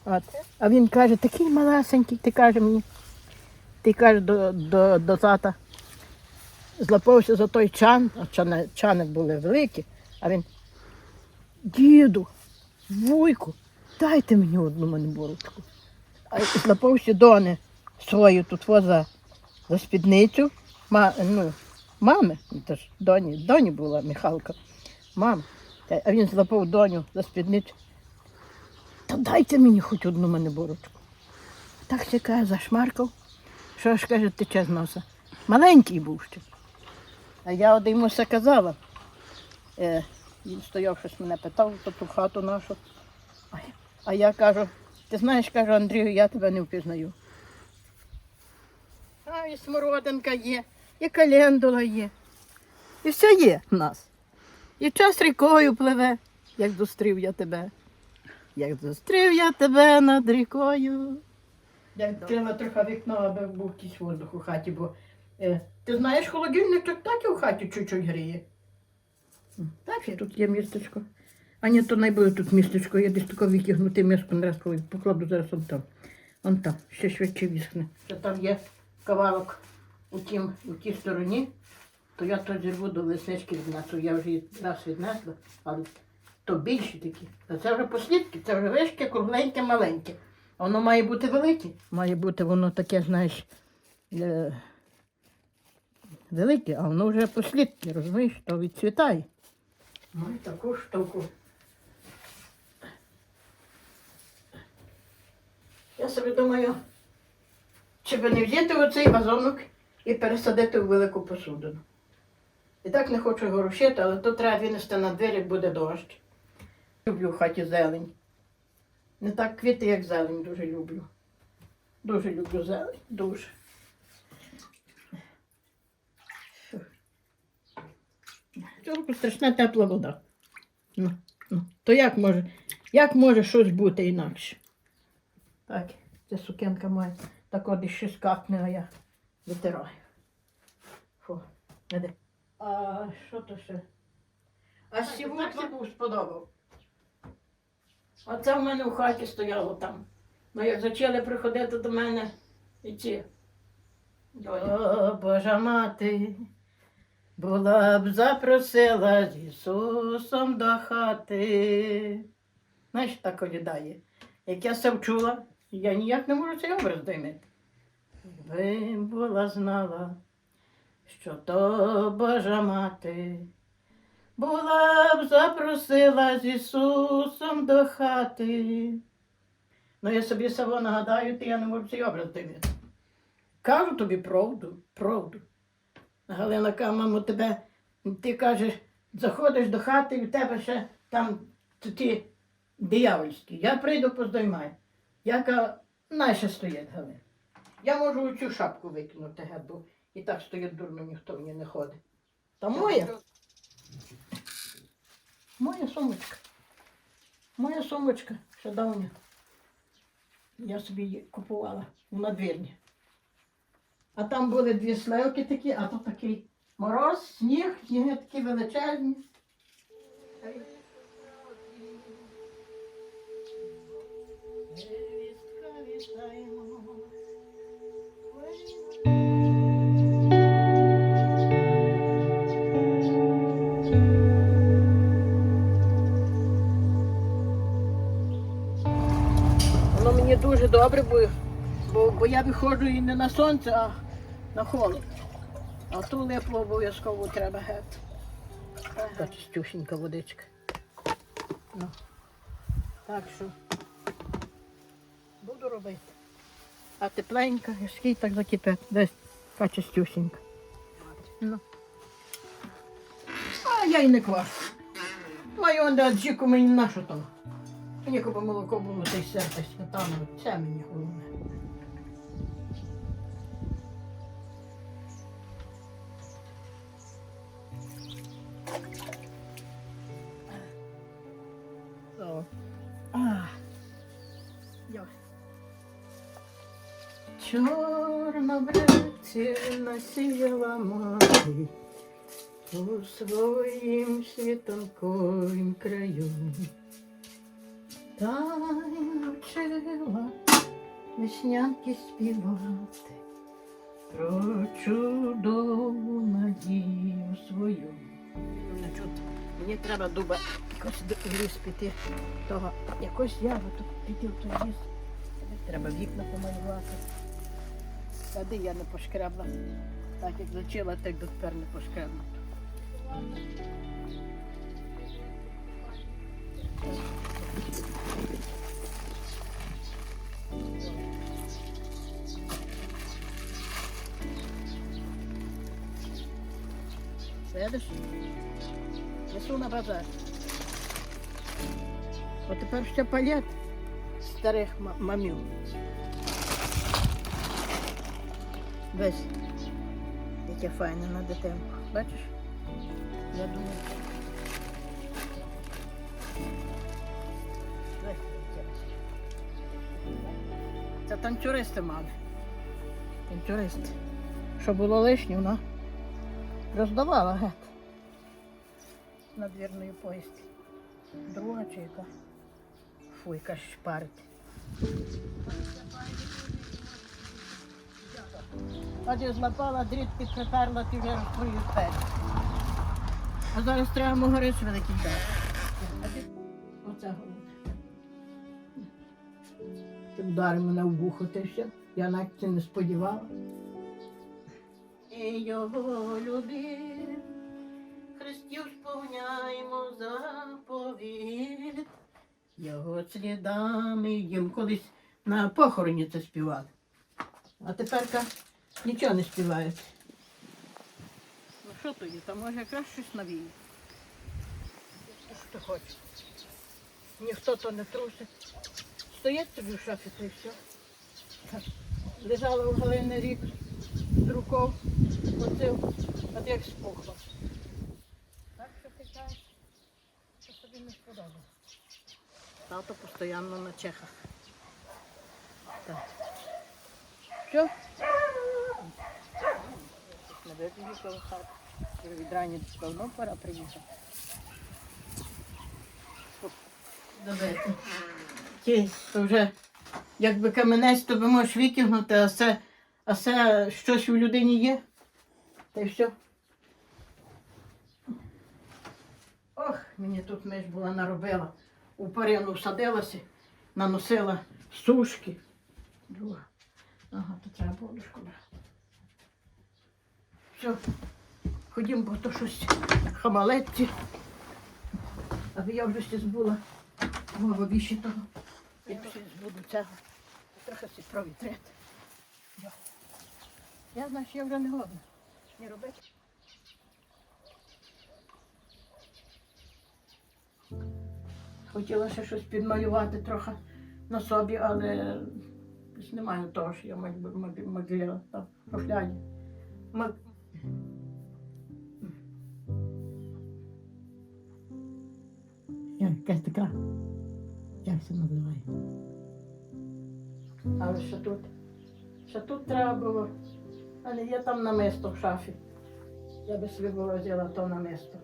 От. А він каже, такий малесенький, ти каже мені, ти каже до тата, злапався за той чан, а чани були великі, а він, діду, вуйку, дайте мені одну манибурочку. А злапався дони свою тут за спідницю, мами, це ж доні була Михалка, мама, а він злапав доню за спідницю. Та дайте мені хоч одну манибурочку. Так ще каже, зашмаркав, що ж каже, тече з носа. Маленький був ще. А я от йому все казала. Він стояв, щось мене питав про ту хату нашу. А я кажу, ти знаєш, кажу, Андрію, я тебе не впізнаю. А і смородинка є, і календула є. І все є в нас. І час рікою пливе, як зустрів я тебе. Як зустрів я тебе над рікою. Я відкрила трохи вікно, аби був якийсь воздух у хаті, бо ти знаєш, холодильник так і в хаті чуть-чуть гріє. Так, тут є містечко. А ні, то не буде тут містечко, я десь таке витягнути миску, не раз покладу зараз он там. Вон там, ще швидше віскне. Ще там є кавалок у тій стороні, то я то зірву до лиснички віднесу. Я вже її раз віднесла, але то більші такі. А це вже послідки, це вже вишки, кругленьке, маленьке. Воно має бути велике. Має бути воно таке, знаєш, велике, а воно вже послідки, розумієш, то відцвітає. Маю таку штуку. Я собі думаю, чи би не взяти оцей вазонок і пересадити у велику посудину. І так не хочу його рушити, але то треба винести на двері, як буде дощ. Люблю в хаті зелень. Не так квіти, як зелень, дуже люблю. Дуже люблю зелень, дуже. Цього страшна тепла вода. То як може щось бути інакше? Так, ця сукенка моя так от щось капне, а я витираю. Фу, іди. А що то ще? А сівутку був сподобав. Оце в мене в хаті стояло там. Ну як почали приходити до мене і ці. О, Божа мати, була б запросила з Ісусом до хати. Знаєш, так колідає. Як я це вчула, я ніяк не можу цей образ доймити. Якби була знала, що то Божа мати, була б запросила з Ісусом до хати. Ну я собі само нагадаю, я не можу цей образ доймити. Кажу тобі правду. Галина каже, мамо, ти кажеш, заходиш до хати і в тебе ще там ті диявольські. Я прийду, поздоймаю. Я кажу, найше стоїть, Галина. Я можу цю шапку викинути, бо і так стоїть дурно, ніхто мені не ходить. Та моя. Моя сумочка. Моя сумочка, ще давня. Я собі її купувала в надвірні. А там були дві сливки такі, а тут такий мороз, сніг такі величезні. Воно мені дуже добре, бо я виходжу і не на сонце, а на холод. А ту липу обов'язково треба геть. Така чистюсінька водичка. Ну. Так що буду робити. А тепленька, скільки так закипить. Десь така чистюсінька. Ну. А я й не квашу. Маю он де джіку мені на що там. Мені коли молоко було, та й серце сметану. Це мені головне. чорнобривці насіяла мати у своїм світанковім краю. Та й навчила веснянки співати про чудову надію свою. Не чути. Мені треба дуба якось в ліс піти. Того якось я тут піти в той ліс. Треба вікна помалювати. Сади я не пошкребла. Так як зачила, так дотепер не пошкребла. Видиш? Несу на базар. От тепер ще палет старих мамів. Весь, яке файне на дитинку. Бачиш? Я думаю. Це танцюристи мали. Танцюристи. Що було лишнє, вона роздавала геть. Надвірної поїзді. Друга чи яка? Фу, яка шпарить. Тоді злапала дріт, підприперла, ти вже розтворюєш двері. А зараз треба могорич великий дати. Оце головне. Ти вдарив мене в вухо, ти ще. Я навіть це не сподівала. І його любив, Христів сповняємо заповіт. Його слідами їм колись на похороні це співали. А тепер нічого не співають. Ну що тоді, там може якраз щось навіє. Що ти хочеш? Ніхто то не трусить. Стоять собі в шафі, то і все. Лежала у Галини рік з руков, оцив, от як спухло. Так що ти кажеш, що тобі не сподобалось. Тато постійно на чехах. Так. Що? Не вибіг коло хати. Від рані давно пора приїхати. Давайте. Ті, то вже, якби каменець, то би можеш викинути, а це щось у людині є. Та й все. Ох, мені тут миш була наробила. У парину всадилася, наносила сушки. Друга. Ага, то треба подушку брати. Все, ходім, бо то щось хамалетці. Аби я вже збула головіші того. Я ще збуду цього. Трохи си провітрити. Я знаю, що я вже не годна. Не робити. Хотіла ще щось підмалювати трохи на собі, але не маю того, що я могла там в шуфляді. Якась така, як це називає. Але ще тут треба було, але є там намисто в шафі. Я би собі взяла то намисто.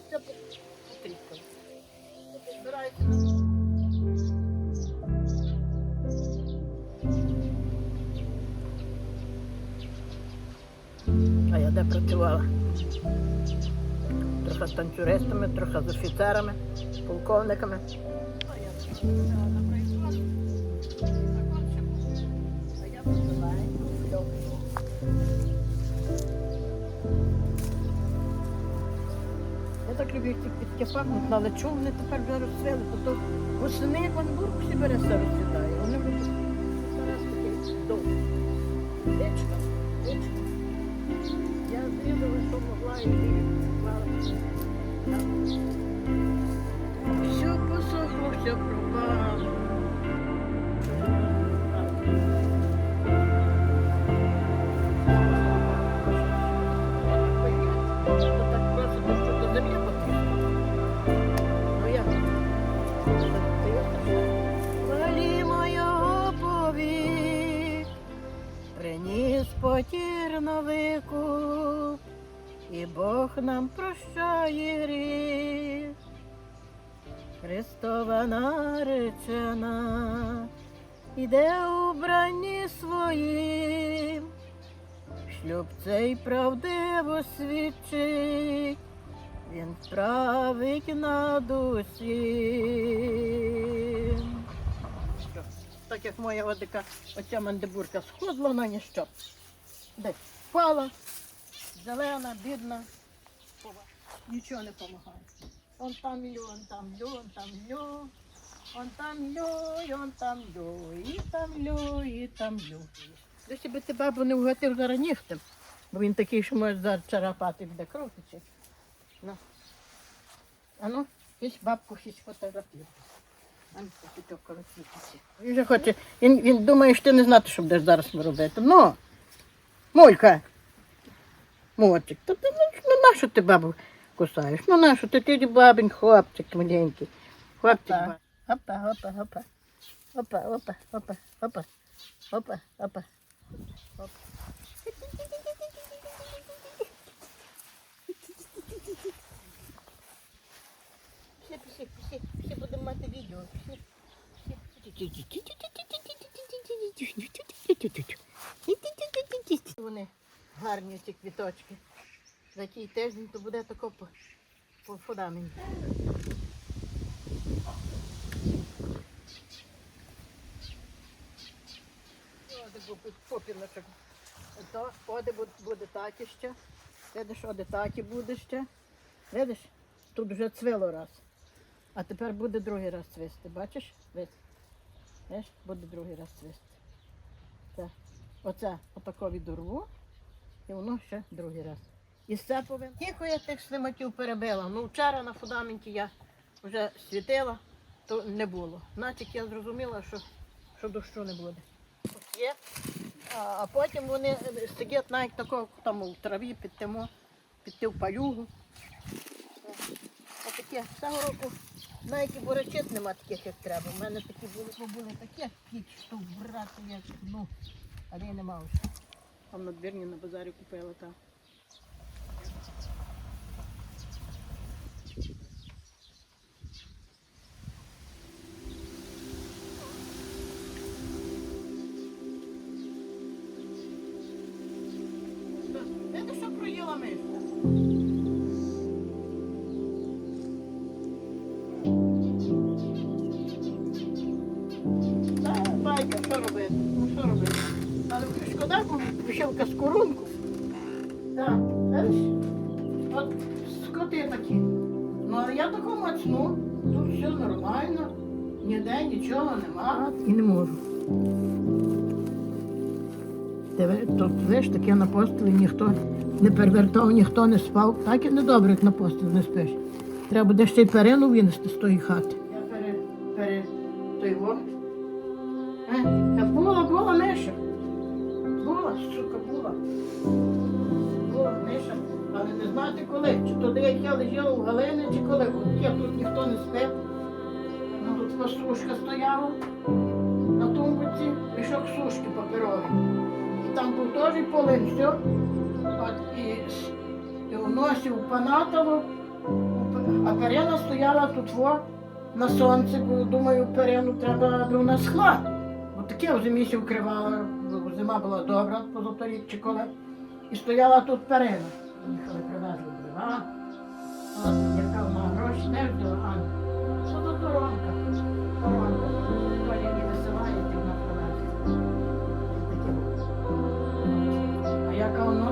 Це потрібно. Збирайте. А я де працювала? Трохи з танцюристами, трохи з офіцерами, полковниками. А я працювала на производстві. А я працювала. Я так люблю ці підки пахнуть, але чого вони тепер вже розцвіли, то восени, як вони бурку собі бере себе сідає. Вони вже зараз такий довгий. Річка. Я зрізала, що могла і все посохло, все пропало. Так просто, що до землі потрібно. Ну як? Валі моєго повік, його терновику, і Бог нам прощає гріх. Христова наречена іде у бранні своїм, шлюб цей правдиво свідчить, він править над усім. Так як моя одика, оця мандибурка сходила на ніщо. Десь впала, зелена, бідна, нічого не допомагає. Он там лю, он там лю, он там лю, он там лю, і он там лю, і там лю, і там лю. Якщо би ти бабу не вгатив зараз нігтем, бо він такий, що може зараз чарапати, буде кров тече. Ну. А ну, щось бабку щось фотографує. А ну, так колотіть. Він же хоче, він думає, що ти не знати, що будеш зараз робити. Ну, Мулька, Мотик, то ти, ну нащо ти бабу кусаєш? Ну нащо ти бабин хлопчик маленький. Хлопчик. Опа, опа, опа. Опа, опа, опа, опа. Опа, опа. Опа. Всі будемо мати відео. Вони гарні ці квіточки. За який тиждень то буде тако по фундамені. Попілочок. То оде буде так іще. Видиш, оде так і буде ще. Видиш, тут вже цвило раз. А тепер буде другий раз цвісти. Бачиш? Видиш, буде другий раз цвісти. Так. Оце отако відорву. І воно ще другий раз. І все повинно. Тихо я тих слимаків перебила. Ну вчора на фундаменті я вже світила, то не було. Наче я зрозуміла, що дощу не буде. От є. А потім вони сидять навіть такого там у траві під тим палюгу. Отаке. Цього року навіть і бурячит нема таких, як треба. У мене такі були такі, що брати, як, ну, але я нема вже. Там на двірні на базарі купила там. Видиш, що проїла мишка? Байка, що робити? Ну що робити? Але шкода, бо вишивка з корунку. Так, бачиш? От скоти такі. Ну, але я таку мацну, тут все нормально, ніде нічого нема. І не можу. Тут, видиш, таке на постелі ніхто не перевертав, ніхто не спав. Так і недобре, як на постелі не спиш. Треба буде ще й перину винести з тої хати. Я той вон. Була миша. Сука, була. Була миша, але не знати коли. Чи туди, як я лежала у Галини, чи коли. Тут ніхто не спив. Тут сушка стояла на тумбуці, мішок сушки паперовий. І там був теж полин, все. І уносив панатово, а перина стояла тут на сонці, бо думаю, перину треба, аби вона схла. Таке в зимі ще вкривала, зима була добра, позаторік чи коли. І стояла тут перина. Їхали, привезли дрова. От, яка вона гроші теж дала. Що тут воронка? Воронка. Коля її висилає, і вона привезла. Таке було. А яка воно,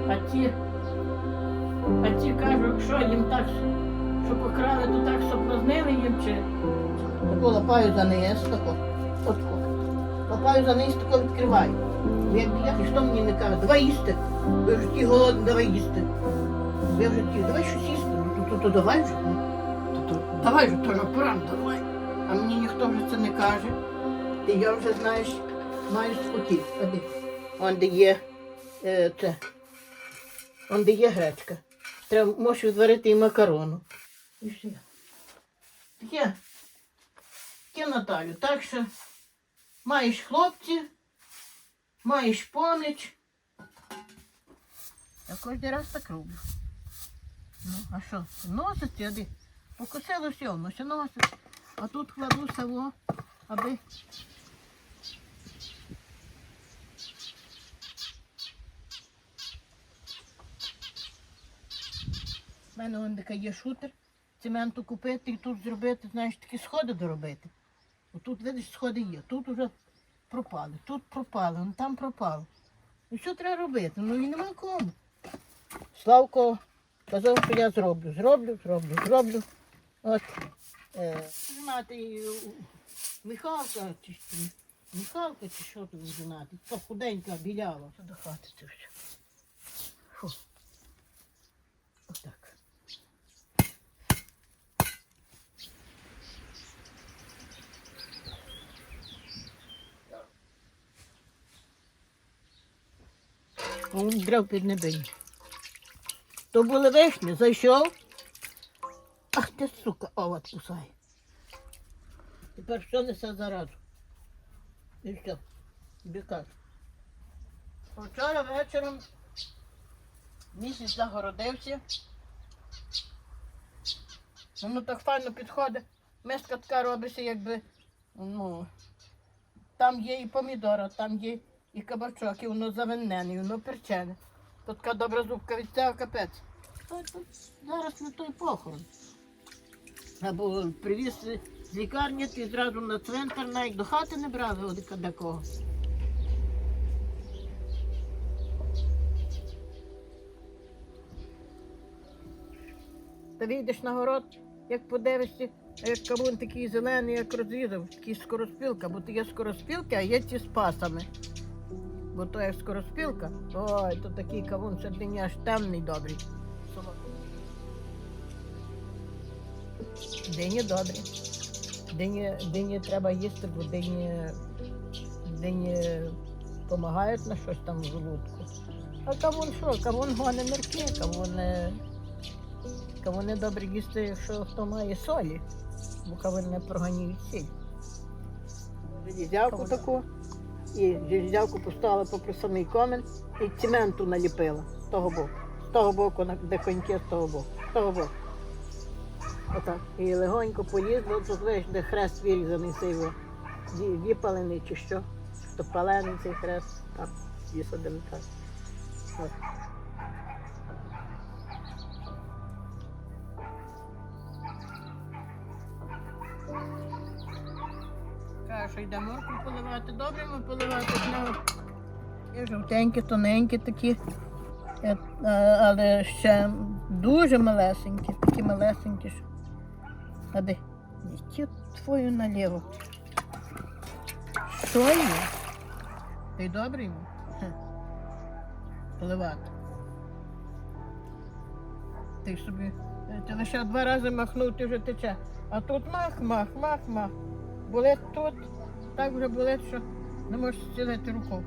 а ті кажуть, що їм так, що покрали, то так соблазнили їм, чи таку лапаю за неї, таку. Отко. Лапаю за неї, тако відкриваю. Як ніхто мені не каже, давай їсти. Ви вже ті голодні, давай їсти. Я вже ті, давай щось їсти. То давай вже. Давай вже, то вже пора, давай. А мені ніхто вже це не каже. І я вже, знаєш, маю спокій. Он де є це. Он де є гречка. Треба, можеш відварити і макарону. І все. Таке, Наталю, так що маєш хлопці, маєш понич, Я кожен раз так роблю. Ну, а що? Носиться, аби покосило все, воно ще носить. А тут кладу село, аби... У мене вон така є шутер, цементу купити і тут зробити, знаєш, такі сходи доробити. Отут, видиш, сходи є, тут вже пропали, тут пропали, вон там пропало. І що треба робити? Ну і нема кому. Славко казав, що я зроблю. От, женатий Михалка, чи що тут женатий, та худенька, білява. До хати це все. Фу. Отак. Він драв під небень. То були вишні, зайшов. Ах ти, сука, овод кусає. Тепер що несе заразу? І все, бікар. Вчора вечором місяць загородився. Воно так файно підходить. Миска така робиться, якби, ну, там є і помідора, там є і кабачок, і воно завинене, і воно перчене. То така добра зубка від цього капець. Зараз не той похорон. Або привіз з лікарні, ти зразу на цвинтар, навіть до хати не брали от такого. Та вийдеш на город, як подивишся, як кавун такий зелений, як розрізав, такий скороспілка, бо то є скороспілки, а є ті з пасами. Бо то як скороспілка, ой, то такий кавун середині аж темний добрий. Дині добрі. Дині треба їсти, бо дині допомагають на щось там в желудку. А кавун що? Кавун гоне нирки, кавуни добре їсти, якщо хто має солі, бо кавун не проганюють сіль. Железяку таку, і железяку поставила попри самий комен, і цементу наліпила з того боку. З того боку, де коньки, з того боку. Отак. І легонько поїздила, тут видиш, де хрест вирізаний цей випалений чи що. То палений цей хрест, так, висадили так. От. Каже, що йде моркву поливати, добре ми поливати знову. Є жовтенькі, тоненькі такі, але ще дуже малесенькі, такі малесенькі. А де? Ті твою наліво. Що є? Ти добрий йому? Поливати. Ти собі, ти лише 2 рази махнув, ти вже тече. А тут мах. Болить тут, так вже болить, що не можеш зцілити руку.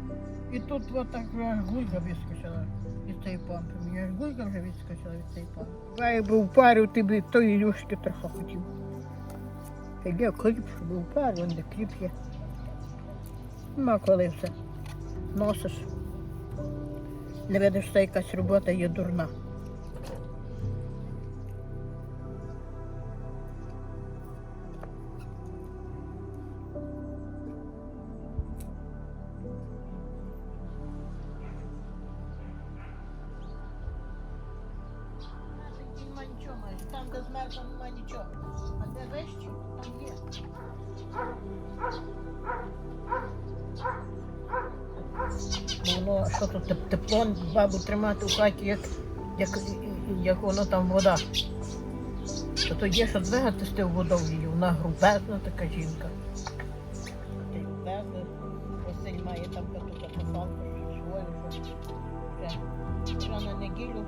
І тут от так вже аж гулька вискочила від цієї помпи. Мені аж гулька вже відскочила від цієї помпи. Якби впарив, ти б тої юшки трохи хотів. Та є кліп, щоб впарив, вон де кліп є. Нема коли все. Носиш. Не видиш, що якась робота є дурна. Там, де змерзло, немає нічого. А де вище, там є. Воно, що тут тепло, бабу тримати в хаті, як воно там вода. То є, що двигати з тим водою, вона грубезна така жінка. Грубезна, Василь має там таку запасалку, що на неділю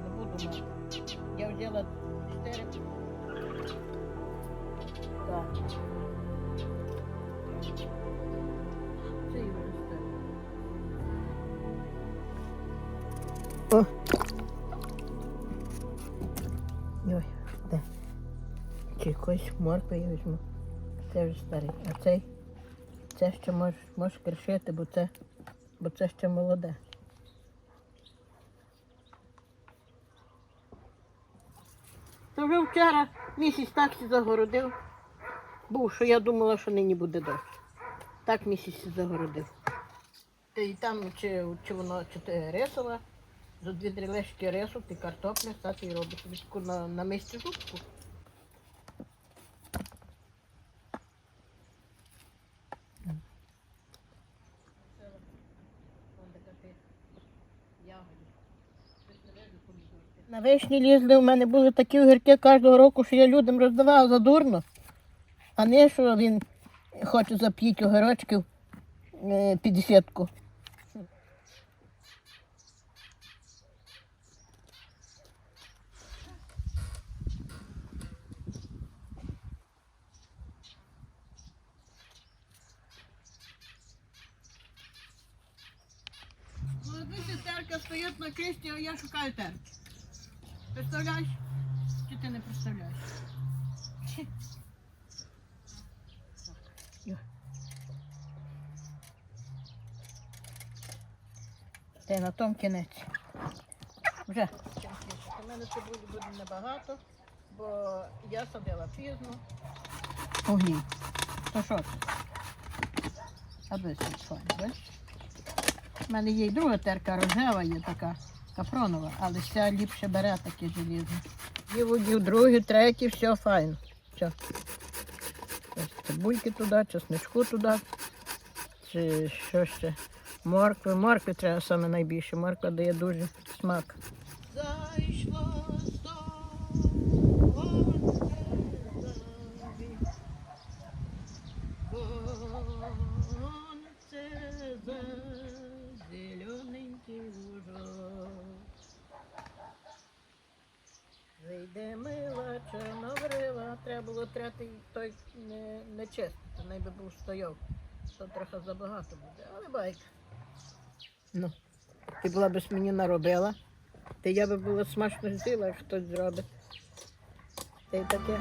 не буду мати. Я взяла 4. Так. Це і виросте. О! Ой, де? Чи якоїсь моркви я візьму. Це вже старий. А цей? Це ще можеш кришити, бо це ще молоде. То вже вчора місяць так загородив. Був, що я думала, що нині буде дощ. Так місяць загородив. І там чи воно чи ти рисова, за 2 лишки рису, ти картопля, так і робиш. Таку на місці зубку. На вишні лізли, у мене були такі огірки кожного року, що я людям роздавала задурно. А не, що він хоче за 5 огірочків 50-ку. Молодиця терка стоїть на кисті, а я шукаю терки. Представляєш? Чи ти не представляєш? Та й на тому кінець. Вже. У мене цибулі буде небагато, бо я садила пізно. Огні. То що це? А десь тут файно, бачиш? У мене є й друга терка рожева, є така кафронова, але ця ліпше бере таке желізне. Є водів, другий, третій, все файно. Все. Ось цибульки туди, чесничку туди. Чи що ще? Моркви. Моркви треба саме найбільше. Морква дає дуже смак. Зайшло сонце за зелененький лужок. Зайде мила чорнобрива. Треба було третій той не чистити, найби був стояв. То трохи забагато буде, але байка. Ну, ти була б мені наробила, то я би була смачно з'їла, як хтось зробить. Та й таке.